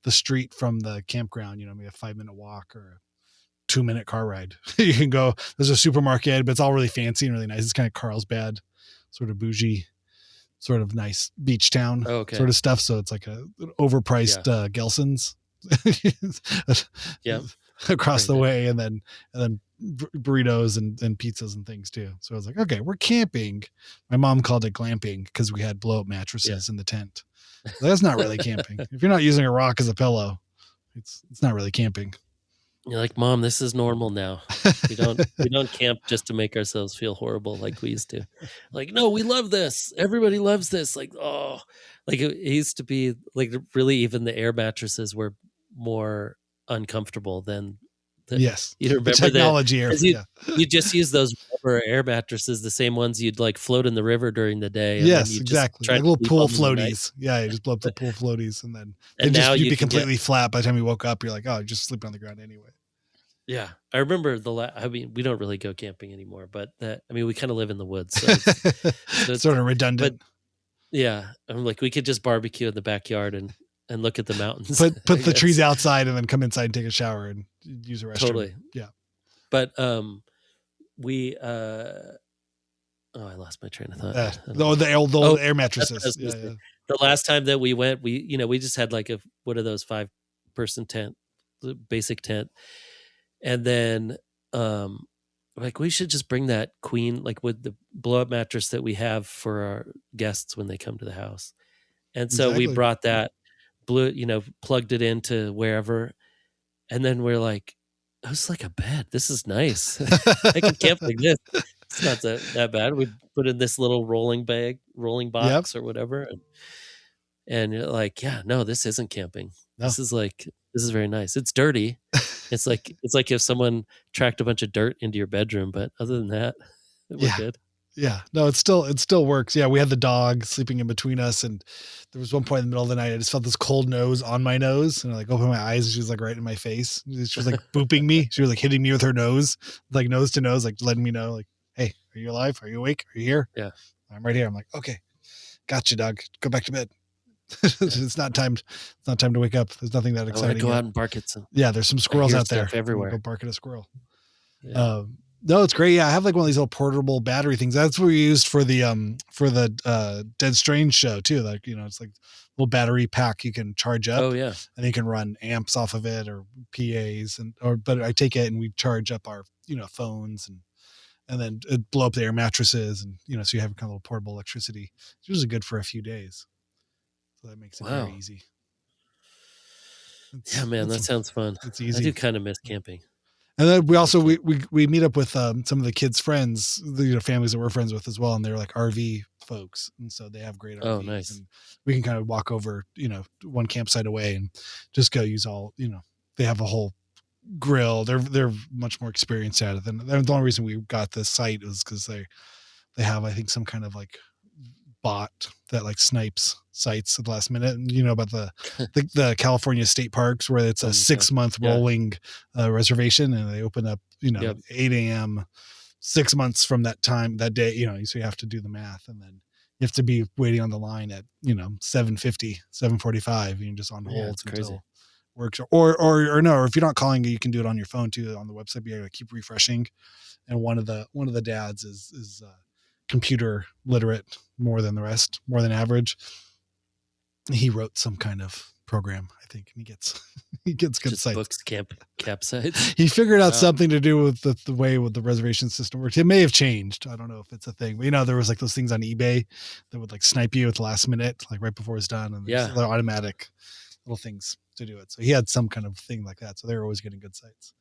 street from the campground, maybe a 5-minute walk or a 2-minute car ride. You can go, there's a supermarket, but it's all really fancy and really nice. It's kind of Carlsbad, sort of bougie, sort of nice beach town sort of stuff. So it's like an overpriced Gelson's across the way. And then burritos and pizzas and things too. So I was like, okay, we're camping. My mom called it glamping because we had blow up mattresses in the tent. That's not really camping. If you're not using a rock as a pillow, it's not really camping. You're like, Mom, this is normal now. We don't camp just to make ourselves feel horrible like we used to. Like, no, we love this. Everybody loves this. Like, oh, like it used to be like really even the air mattresses were more uncomfortable than you remember the technology you just use those rubber air mattresses, the same ones you'd like float in the river during the day. And yes, exactly. Like little pool floaties. Yeah, you just blow up the pool floaties and then you'd be completely flat by the time you woke up. You're like, oh, just sleep on the ground anyway. Yeah, I remember we don't really go camping anymore, but we kind of live in the woods, so it's sort of redundant. But yeah, I'm like, we could just barbecue in the backyard and look at the mountains. Put the trees outside and then come inside and take a shower and use a restroom. Totally. Yeah. But we I lost my train of thought. The old air mattresses. The last time that we went, we just had like one of those 5-person tent, the basic tent. And then like we should just bring that queen, like with the blow up mattress that we have for our guests when they come to the house. And so we brought that, plugged it into wherever. And then we're like, oh, it's like a bed. This is nice. I can camp like this. It's not that bad. We put in this little rolling box or whatever. And you're like, yeah, no, this isn't camping. No. This is very nice. It's dirty. It's like if someone tracked a bunch of dirt into your bedroom, but other than that, we're good. Yeah, no, it still works. Yeah, we had the dog sleeping in between us, and there was one point in the middle of the night I just felt this cold nose on my nose, and I like opened my eyes, and she was like right in my face. She was like booping me. She was like hitting me with her nose, like nose to nose, like letting me know, like, hey, are you alive? Are you awake? Are you here? Yeah, I'm right here. I'm like, okay, gotcha, dog. Go back to bed. It's not time to wake up. There's nothing that exciting. Go out and bark at some. Yeah, there's some squirrels out there everywhere. Go bark at a squirrel. Yeah. No, it's great. Yeah, I have like one of these little portable battery things. That's what we used for the Dead Strange show too. Like, it's like a little battery pack you can charge up. Oh yeah, and you can run amps off of it or PAs but I take it and we charge up our phones and then it blow up the air mattresses and so you have kind of a little portable electricity. It's usually good for a few days. So that makes it very easy. Yeah, man, that sounds fun. It's easy. I do kind of miss camping. And then we also we meet up with some of the kids' friends, the families that we're friends with as well, and they're like RV folks, and so they have great RVs. Oh, nice. And we can kind of walk over, one campsite away and just go use all. They have a whole grill. They're much more experienced at it than the only reason we got this site was because they have, I think, some kind of like bot that like snipes sites at the last minute. And you know about the California state parks where it's a 6-month rolling reservation, and they open up, 8 a.m. 6 months from that time, that day, so you have to do the math, and then you have to be waiting on the line at 7:50, 7:45. You're just on hold until crazy. Works, or no, or if you're not calling, you can do it on your phone too on the website. You gotta keep refreshing. And one of the dads is computer literate more than the rest, more than average. He wrote some kind of program, I think, and he gets good sites. Books campsites. He figured out something to do with the way with the reservation system works. It may have changed. I don't know if it's a thing, but there was like those things on eBay that would like snipe you at the last minute, like right before it's done, and there's automatic little things to do it. So he had some kind of thing like that. So they were always getting good sites.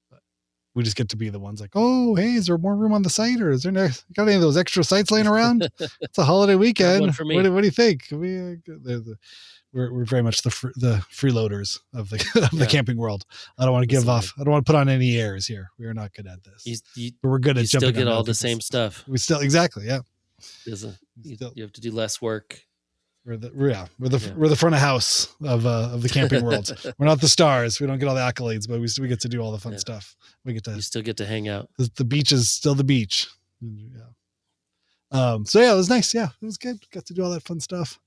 But we just get to be the ones like, oh, hey, is there more room on the site, or is there got any of those extra sites laying around? It's a holiday weekend. For me. What do you think? We're very much the freeloaders of the camping world. I don't want to give off. I don't want to put on any airs here. We are not good at this. But we're good at jumping. You still get all the same stuff. We still exactly, yeah. You have to do less work. We're the front of house of the camping world. We're not the stars. We don't get all the accolades, but we get to do all the fun stuff. You still get to hang out. The beach is still the beach. Yeah. So it was nice. Yeah, it was good. Got to do all that fun stuff.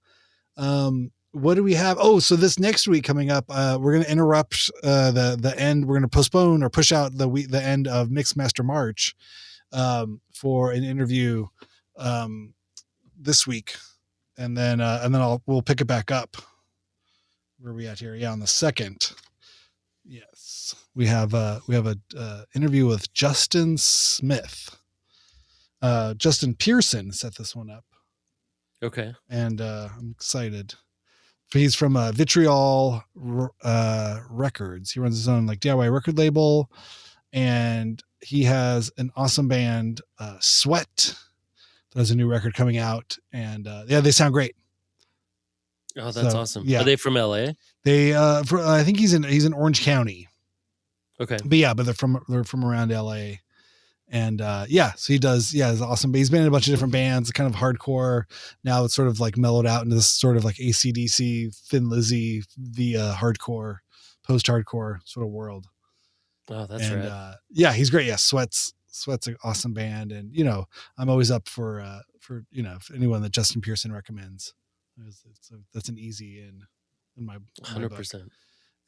What do we have? Oh, so this next week coming up, we're going to interrupt the end. We're going to postpone or push out the end of Mixmaster March for an interview this week. And then we'll pick it back up. Where are we at here? Yeah, on the 2nd. Yes, we have a interview with Justin Smith. Justin Pearson set this one up. Okay, and I'm excited. He's from Vitriol Records. He runs his own like DIY record label, and he has an awesome band, Sweat. There's a new record coming out, and they sound great. Oh, that's awesome. Yeah. Are they from LA? I think he's in Orange County. Okay. But they're from around LA. And so he does, it's awesome. But he's been in a bunch of different bands, kind of hardcore. Now it's sort of like mellowed out into this sort of like AC/DC, Thin Lizzy, the hardcore, post-hardcore sort of world. Oh, that's right. He's great. Yeah, Sweat's an awesome band, and I'm always up for anyone that Justin Pearson recommends. That's an easy in my 100%.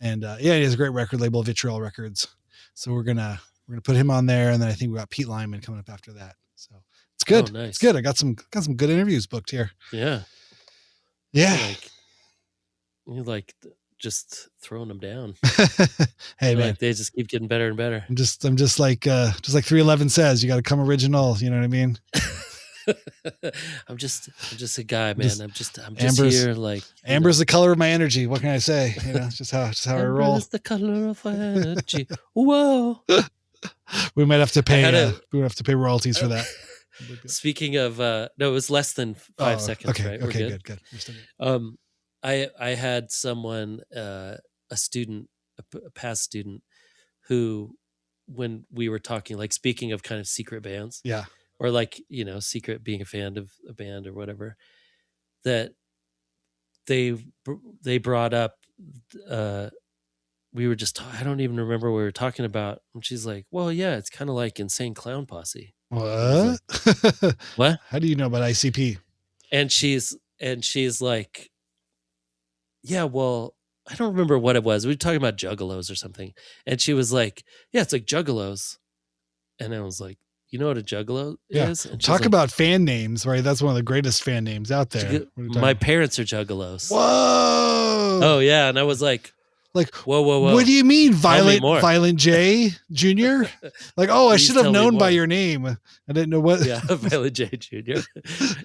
And he has a great record label, Vitriol Records. So we're gonna put him on there, and then I think we got Pete Lyman coming up after that. So it's good. Oh, nice. It's good. I got some good interviews booked here. Yeah. Yeah. You like just throwing them down. Hey man, they just keep getting better and better. I'm just like 311 says, you got to come original. You know what I mean? I'm just a guy, man. I'm just here. Like amber's the color of my energy. What can I say? It's just how I roll. Amber's the color of my energy. Whoa. We might have to pay. We have to pay royalties for that. Speaking of, no, it was less than 5 seconds. Okay, right? Okay, good. I had someone, a student, a past student, who, when we were talking, like speaking of kind of secret bands, or like secret being a fan of a band or whatever, that they brought up. We were just, I don't even remember what we were talking about. And she's like, well, yeah, it's kind of like Insane Clown Posse. What? Like, what? How do you know about ICP? And she's like, yeah, well, I don't remember what it was. We were talking about Juggalos or something. And she was like, yeah, it's like Juggalos. And I was like, you know what a Juggalo is? And talk about fan names, right? That's one of the greatest fan names out there. My parents are Juggalos. Whoa. Oh, yeah. And I was like, whoa. What do you mean, Violent J Jr.? Like, I should have known by your name. I didn't know what. Yeah, Violent J Jr.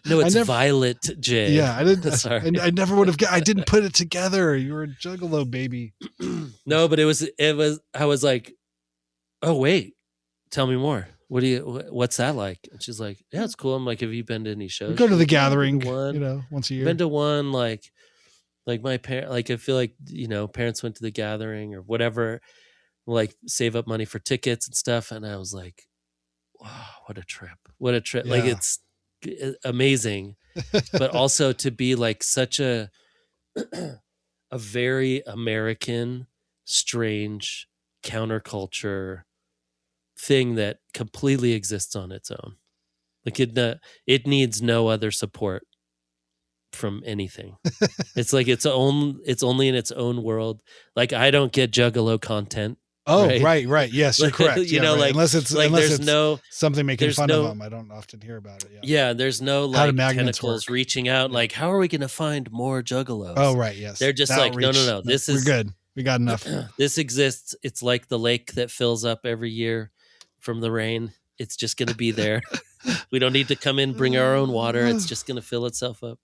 No, it's Violet J. Yeah, I didn't. Sorry, I never would have. I didn't put it together. You were a Juggalo, baby. No, but it was. I was like, oh wait, tell me more. What's that like? And she's like, yeah, it's cool. I'm like, have you been to any shows? We go to the Gathering, once a year. Been to one, like my parent, like I feel like parents went to the Gathering or whatever, like save up money for tickets and stuff. And I was like, wow, what a trip! Yeah. Like it's amazing. but also to be like such a very American, strange counterculture thing that completely exists on its own. Like it needs no other support from anything. It's like it's only in its own world. Like I don't get Juggalo content. Oh, right. Yes, you're correct. You know, right. like unless it's something making fun of them. I don't often hear about it. Yeah, there's no like tentacles reaching out. Like, how are we going to find more Juggalos? Oh, right. Yes, they're just like, no. This is we're good. We got enough. This exists. It's like the lake that fills up every year from the rain. It's just going to be there. We don't need to come in, bring our own water. It's just going to fill itself up.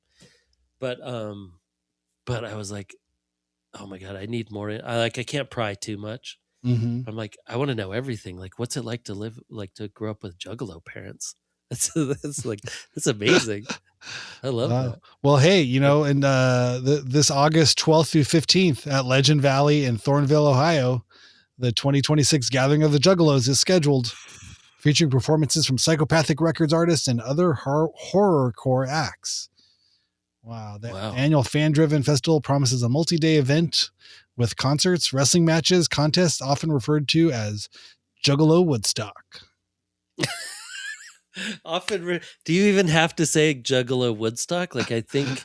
But I was like, oh my God, I need more. I can't pry too much. Mm-hmm. I'm like, I want to know everything. Like, what's it like to grow up with Juggalo parents? That's amazing. I love that. Well, hey, in this August 12th through 15th at Legend Valley in Thornville, Ohio, the 2026 Gathering of the Juggalos is scheduled, featuring performances from Psychopathic Records artists and other horrorcore acts. Wow. The annual fan-driven festival promises a multi-day event with concerts, wrestling matches, contests, often referred to as Juggalo Woodstock. Do you even have to say Juggalo Woodstock? Like, I think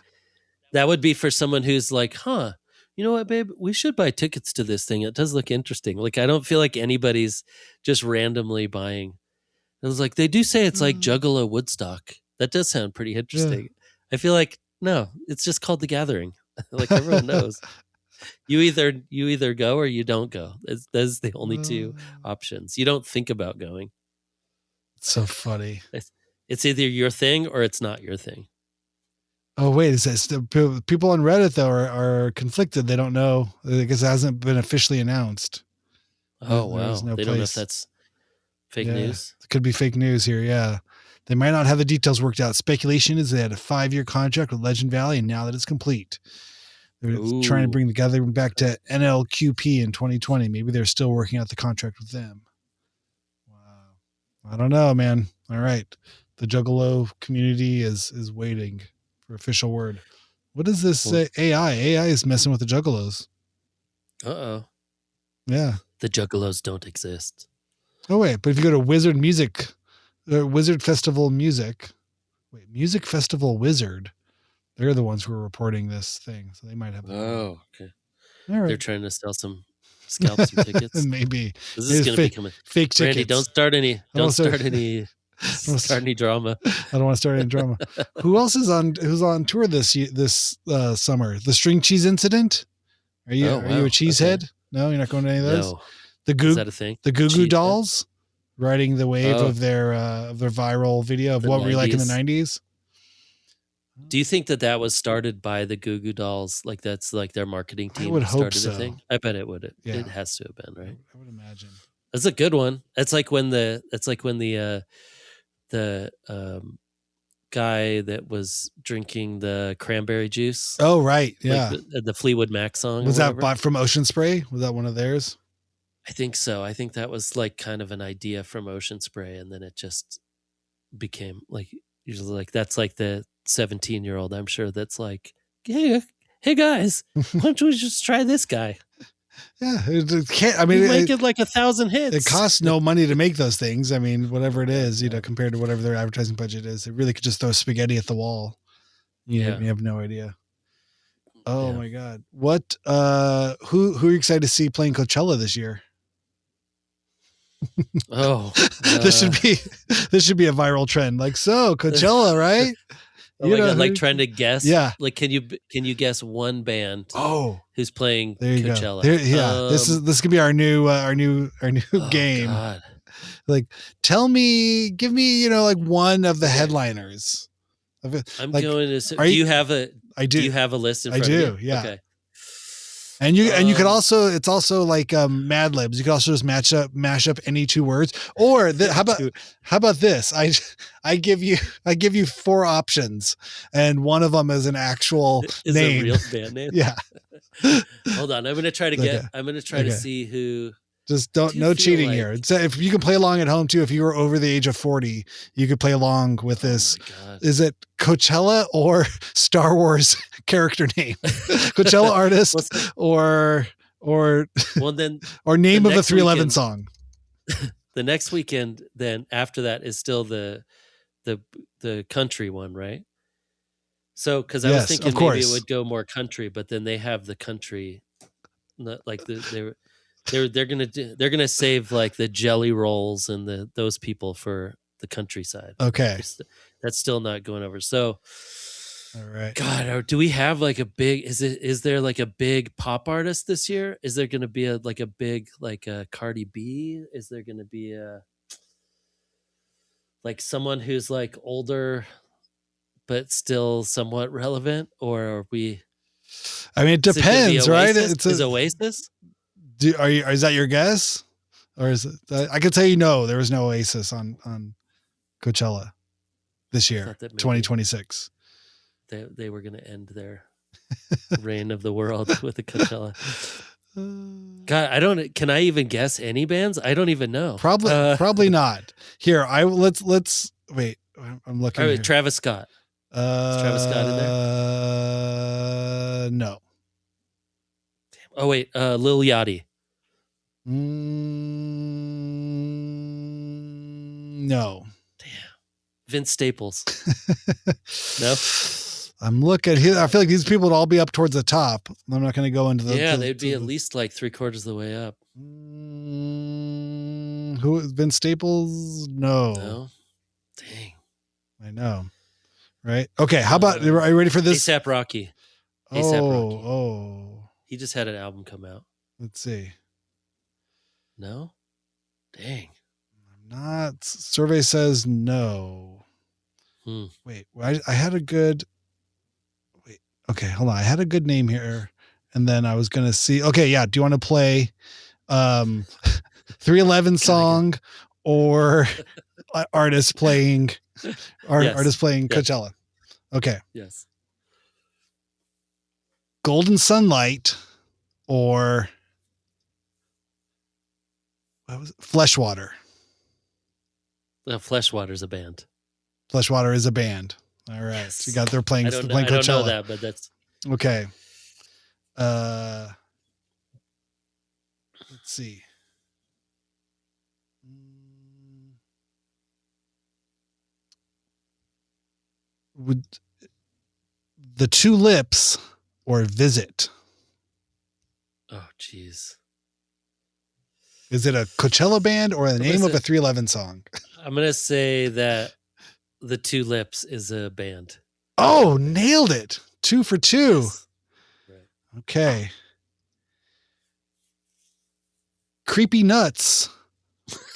that would be for someone who's like, you know what, babe? We should buy tickets to this thing. It does look interesting. Like, I don't feel like anybody's just randomly buying. I was like, they do say it's like Juggalo Woodstock. That does sound pretty interesting. Yeah. I feel like, no, it's just called The Gathering. Like, everyone knows. You either go or you don't go. Those the only two options. You don't think about going. It's so funny. It's either your thing or it's not your thing. Oh, wait. It says people on Reddit, though, are conflicted. They don't know because it hasn't been officially announced. Oh, wow. They don't know if that's fake news. It could be fake news here. Yeah. They might not have the details worked out. Speculation is they had a 5-year contract with Legend Valley, and now that it's complete, they're trying to bring the gathering back to NLQP in 2020. Maybe they're still working out the contract with them. Wow. I don't know, man. All right. The Juggalo community is waiting for official word. What does this say? AI is messing with the Juggalos. Uh-oh. Yeah. The Juggalos don't exist. Oh, wait. But if you go to Wizard Festival Music, Music Festival Wizard, they're the ones who are reporting this thing. So they might have. Oh, okay. All right. They're trying to scalp some tickets. Maybe. This is going to become fake tickets. Randy, don't start any drama. I don't want to start any drama. Who's on tour this summer? The String Cheese Incident? Are you a cheesehead? No, you're not going to any of those? No. Is that a thing? The Goo Goo Dolls riding the wave of their viral video of what 90s. Were you like in the 90s? Do you think that was started by the Goo Goo Dolls? Like that's like their marketing team I would hope started so. the thing? I bet it would. It has to have been, right? I would imagine. That's a good one. It's like when the guy that was drinking the cranberry juice. Oh, right. Yeah. Like the Fleetwood Mac song. Was that from Ocean Spray? Was that one of theirs? I think so. I think that was like kind of an idea from Ocean Spray. And then it just became like, usually like, that's like the 17-year-old, I'm sure that's like, hey guys, why don't we just try this guy? Yeah, it can't. I mean, it might get like 1,000 hits. It costs no money to make those things. I mean, whatever it is, compared to whatever their advertising budget is, it really could just throw spaghetti at the wall. You have no idea. Oh my God! What? Who are you excited to see playing Coachella this year? This should be a viral trend. Like, so Coachella, right? Oh my God, like trying to guess. Yeah. Like, can you guess one band? Who's playing Coachella? This could be our new game. God. Like, give me, like one of the headliners. I'm going to. Do you have a? I do. Do you have a list in front of you? I do. Yeah. Okay. And you could also, it's also like Mad Libs. You could also just mash up any two words. Or how about this? I give you 4 options, and one of them is an actual name. A real band name. Yeah. Hold on, I'm gonna try to get. I'm gonna try to see who. Just no cheating here. If you can play along at home too, if you were over the age of 40, you could play along with this. Is it Coachella or Star Wars character name? Coachella artist or name of a 311 song. The next weekend, then after that is still the country one, right? So, because I was thinking maybe it would go more country, but then they have the country, like they're gonna save like the jelly rolls and those people for the countryside. Okay, that's still not going over. So, all right. God, do we have like a big? Is there like a big pop artist this year? Is there gonna be a big Cardi B? Is there gonna be like someone who's like older but still somewhat relevant, or are we? I mean, it depends, right? Is Oasis? Is that your guess, or is it? I could tell you no. There was no Oasis on Coachella this year, 2026. They were going to end their reign of the world with the Coachella. God, can I even guess any bands? I don't even know. Probably not. Here, let's wait. I'm looking. Here. Travis Scott. Is Travis Scott in there? No. Oh wait, Lil Yachty. No. Damn. Vince Staples. No. I'm looking here. I feel like these people would all be up towards the top. I'm not going to go into the. Yeah, they'd be at least like 3/4 of the way up. Who is Vince Staples? No. Dang. I know. Right. Okay. How about? Are you ready for this? A$AP Rocky. Oh. He just had an album come out. Let's see. No. Dang. I'm not. Survey says no. Wait. I had a good. Wait. Okay. Hold on. I had a good name here, and then I was gonna see. Okay. Yeah. Do you want to play, 311 song or artist playing? Artist playing Coachella. Okay. Yes. Golden Sunlight or what was it? Fleshwater. Fleshwater's a band. Fleshwater is a band. All right. Yes. So you got they're playing Coachella. I don't know that, but that's okay. Let's see. Would The Two Lips or Visit? Oh, geez. Is it a Coachella band or the name of a 311 song? I'm going to say that The Two Lips is a band. Oh, nailed it. 2 for 2. Yes. Right. Okay. Creepy Nuts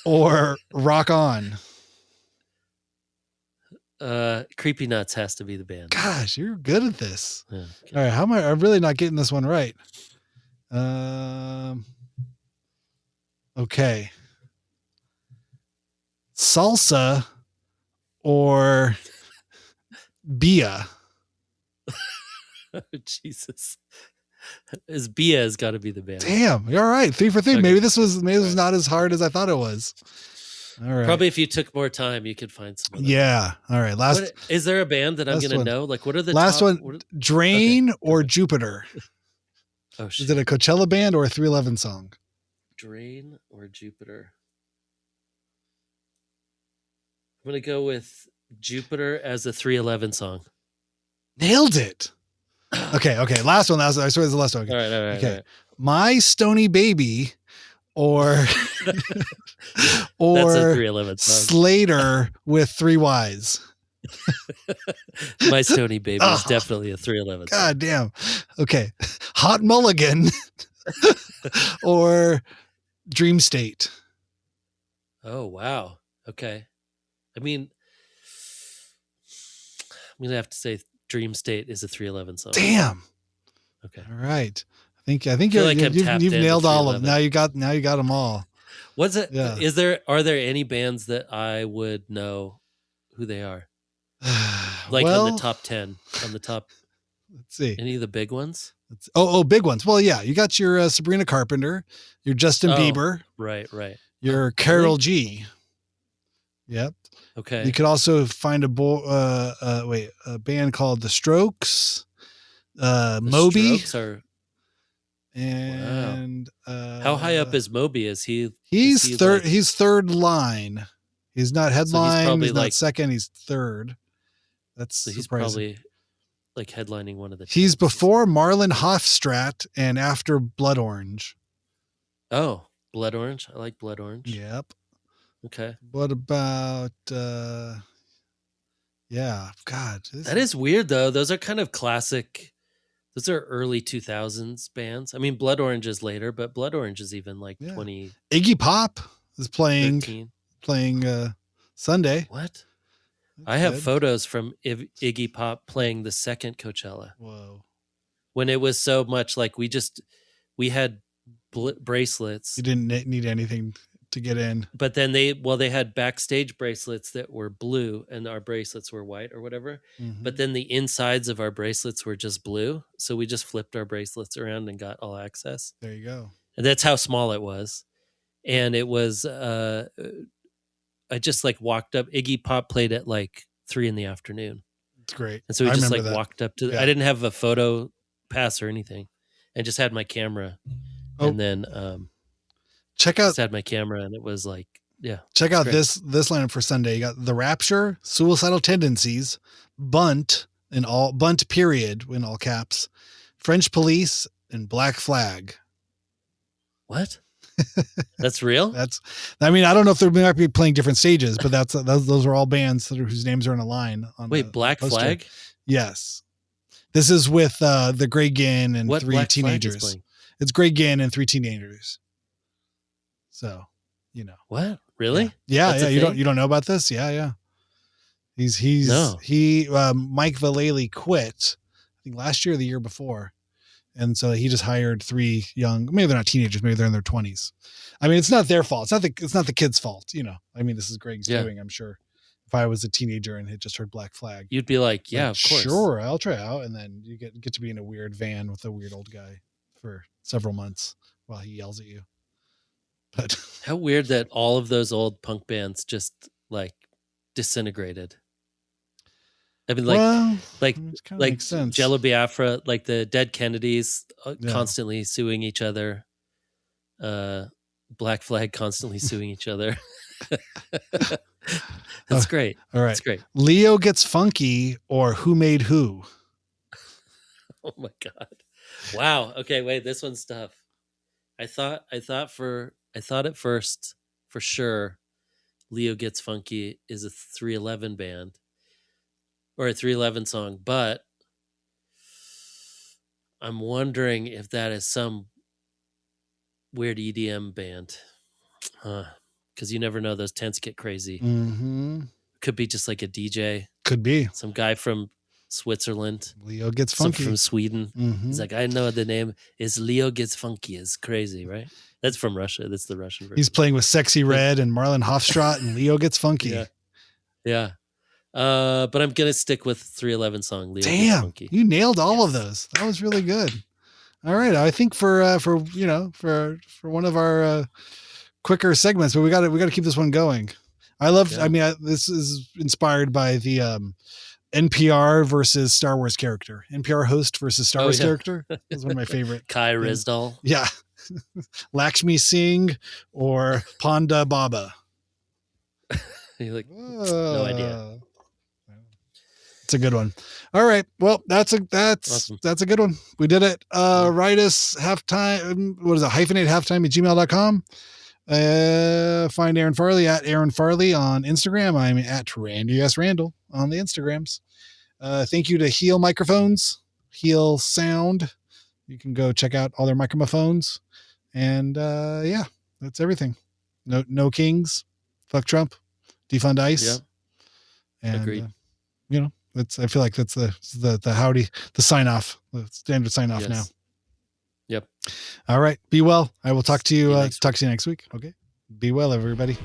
or Rock On? Creepy Nuts has to be the band. Gosh, you're good at this. Yeah, okay. All right, how am I? I'm really not getting this one right. Okay. Salsa or Bia? Oh, Jesus. Bia has got to be the band. Damn, you're all right. 3 for 3. Okay. Maybe this was not as hard as I thought it was. All right. Probably if you took more time, you could find some. Yeah. All right. Is there a band that I'm going to know? Like, what are the last top, one? Drain or Jupiter? Oh shit! Is it a Coachella band or a 311 song? Drain or Jupiter? I'm going to go with Jupiter as a 311 song. Nailed it. Okay. Last one. I swear it's the last one. All right. Okay. All right. My Stony Baby or That's a 311 song. Slater with 3 Ys. My Stony Baby is definitely a 311 song. God damn. Okay. Hot Mulligan or Dream State. Oh, wow. Okay. I mean, I'm going to have to say Dream State is a 311 song. Damn. Okay. All right. I think you've nailed all of them. Now you got them all. What's it? Yeah. Are there any bands that I would know who they are? Like on the top 10, on the top. Let's see. Any of the big ones? Big ones. Well, yeah, you got your Sabrina Carpenter, your Justin Bieber, right, your Karol G. Yep. Okay. You could also find a band called The Strokes, Moby. Strokes are. And how high up is Moby? Is he? He's third. Like, he's third line. He's not headline. So he's probably not second. He's third. That's so he's surprising. Probably like headlining one of the. He's before Marlon Hofstraat and after Blood Orange. Oh, Blood Orange. I like Blood Orange. Yep. Okay. What about? Yeah. God, that is weird though. Those are kind of classic. Those are early 2000s bands. I mean, Blood Orange is later, but Blood Orange is even like 20. Iggy Pop is playing Sunday. What? That's I have good. Photos from Iggy Pop playing the second Coachella. Whoa. When it was so much like we had bracelets. You didn't need anything to get in. But then they had backstage bracelets that were blue and our bracelets were white or whatever. Mm-hmm. But then the insides of our bracelets were just blue. So we just flipped our bracelets around and got all access. There you go. And that's how small it was. And it was, I just like walked up. Iggy Pop played at like 3 p.m. It's great. And so we just like walked up to, I didn't have a photo pass or anything and just had my camera. And then, check out. Just had my camera, and it was like, Check out this lineup for Sunday. You got The Rapture, Suicidal Tendencies, Bunt period in all caps, French Police, and Black Flag. What? That's real? I mean, I don't know if they might be playing different stages, but those are all bands whose names are in a line. Wait, Black Flag? Yes. This is with the Greg Ginn and what 3 Black teenagers. It's Greg Ginn and 3 teenagers. So, what? Really? Yeah. You don't know about this? Yeah. Mike Vallely quit, I think last year or the year before. And so he just hired 3 young, maybe they're not teenagers, maybe they're in their 20s. I mean, it's not their fault. It's not the kid's fault, I mean, this is Greg's doing, I'm sure. If I was a teenager and had just heard Black Flag, you'd be like, yeah, of course. Sure, I'll try out. And then you get to be in a weird van with a weird old guy for several months while he yells at you. But how weird that all of those old punk bands just like disintegrated. I mean, like Jello Biafra, like the Dead Kennedys constantly suing each other. Black Flag constantly suing each other. That's great. All right. That's great. Leo Gets Funky or Who Made Who? Oh my God. Wow. Okay. Wait, this one's tough. I thought at first for sure Leo Gets Funky is a 311 band or a 311 song, but I'm wondering if that is some weird EDM band. Because you never know, those tents get crazy. Mm-hmm. Could be just like a DJ. Could be. Some guy from Switzerland. Leo Gets Funky. From Sweden. Mm-hmm. He's like, I know the name is Leo Gets Funky. It's crazy, right? That's from Russia. That's the Russian version. He's playing with Sexy Red and Marlon Hofstraat and Leo Gets Funky. Yeah. But I'm going to stick with 311 song. Leo Gets Funky. You nailed all of those. That was really good. All right. I think for one of our quicker segments, but we got to keep this one going. This is inspired by the NPR versus Star Wars character. NPR host versus Star Wars character. That's one of my favorite. Kai Rizdal. Yeah. Lakshmi Singh or Panda Baba. You're like, no idea. It's a good one. All right. Well, that's awesome. That's a good one. We did it. Write us halftime. What is it? hyphenate@gmail.com. Find Aaron Farley at Aaron Farley on Instagram. I'm at Randy S. Randall on the Instagrams. Thank you to Heal Microphones, Heal Sound. You can go check out all their microphones. And that's everything. No kings. Fuck Trump. Defund ICE. Yeah. And, agreed. I feel like that's the howdy, the sign off, the standard sign off now. Yep. All right. Be well. I will talk to you next week. Okay. Be well, everybody.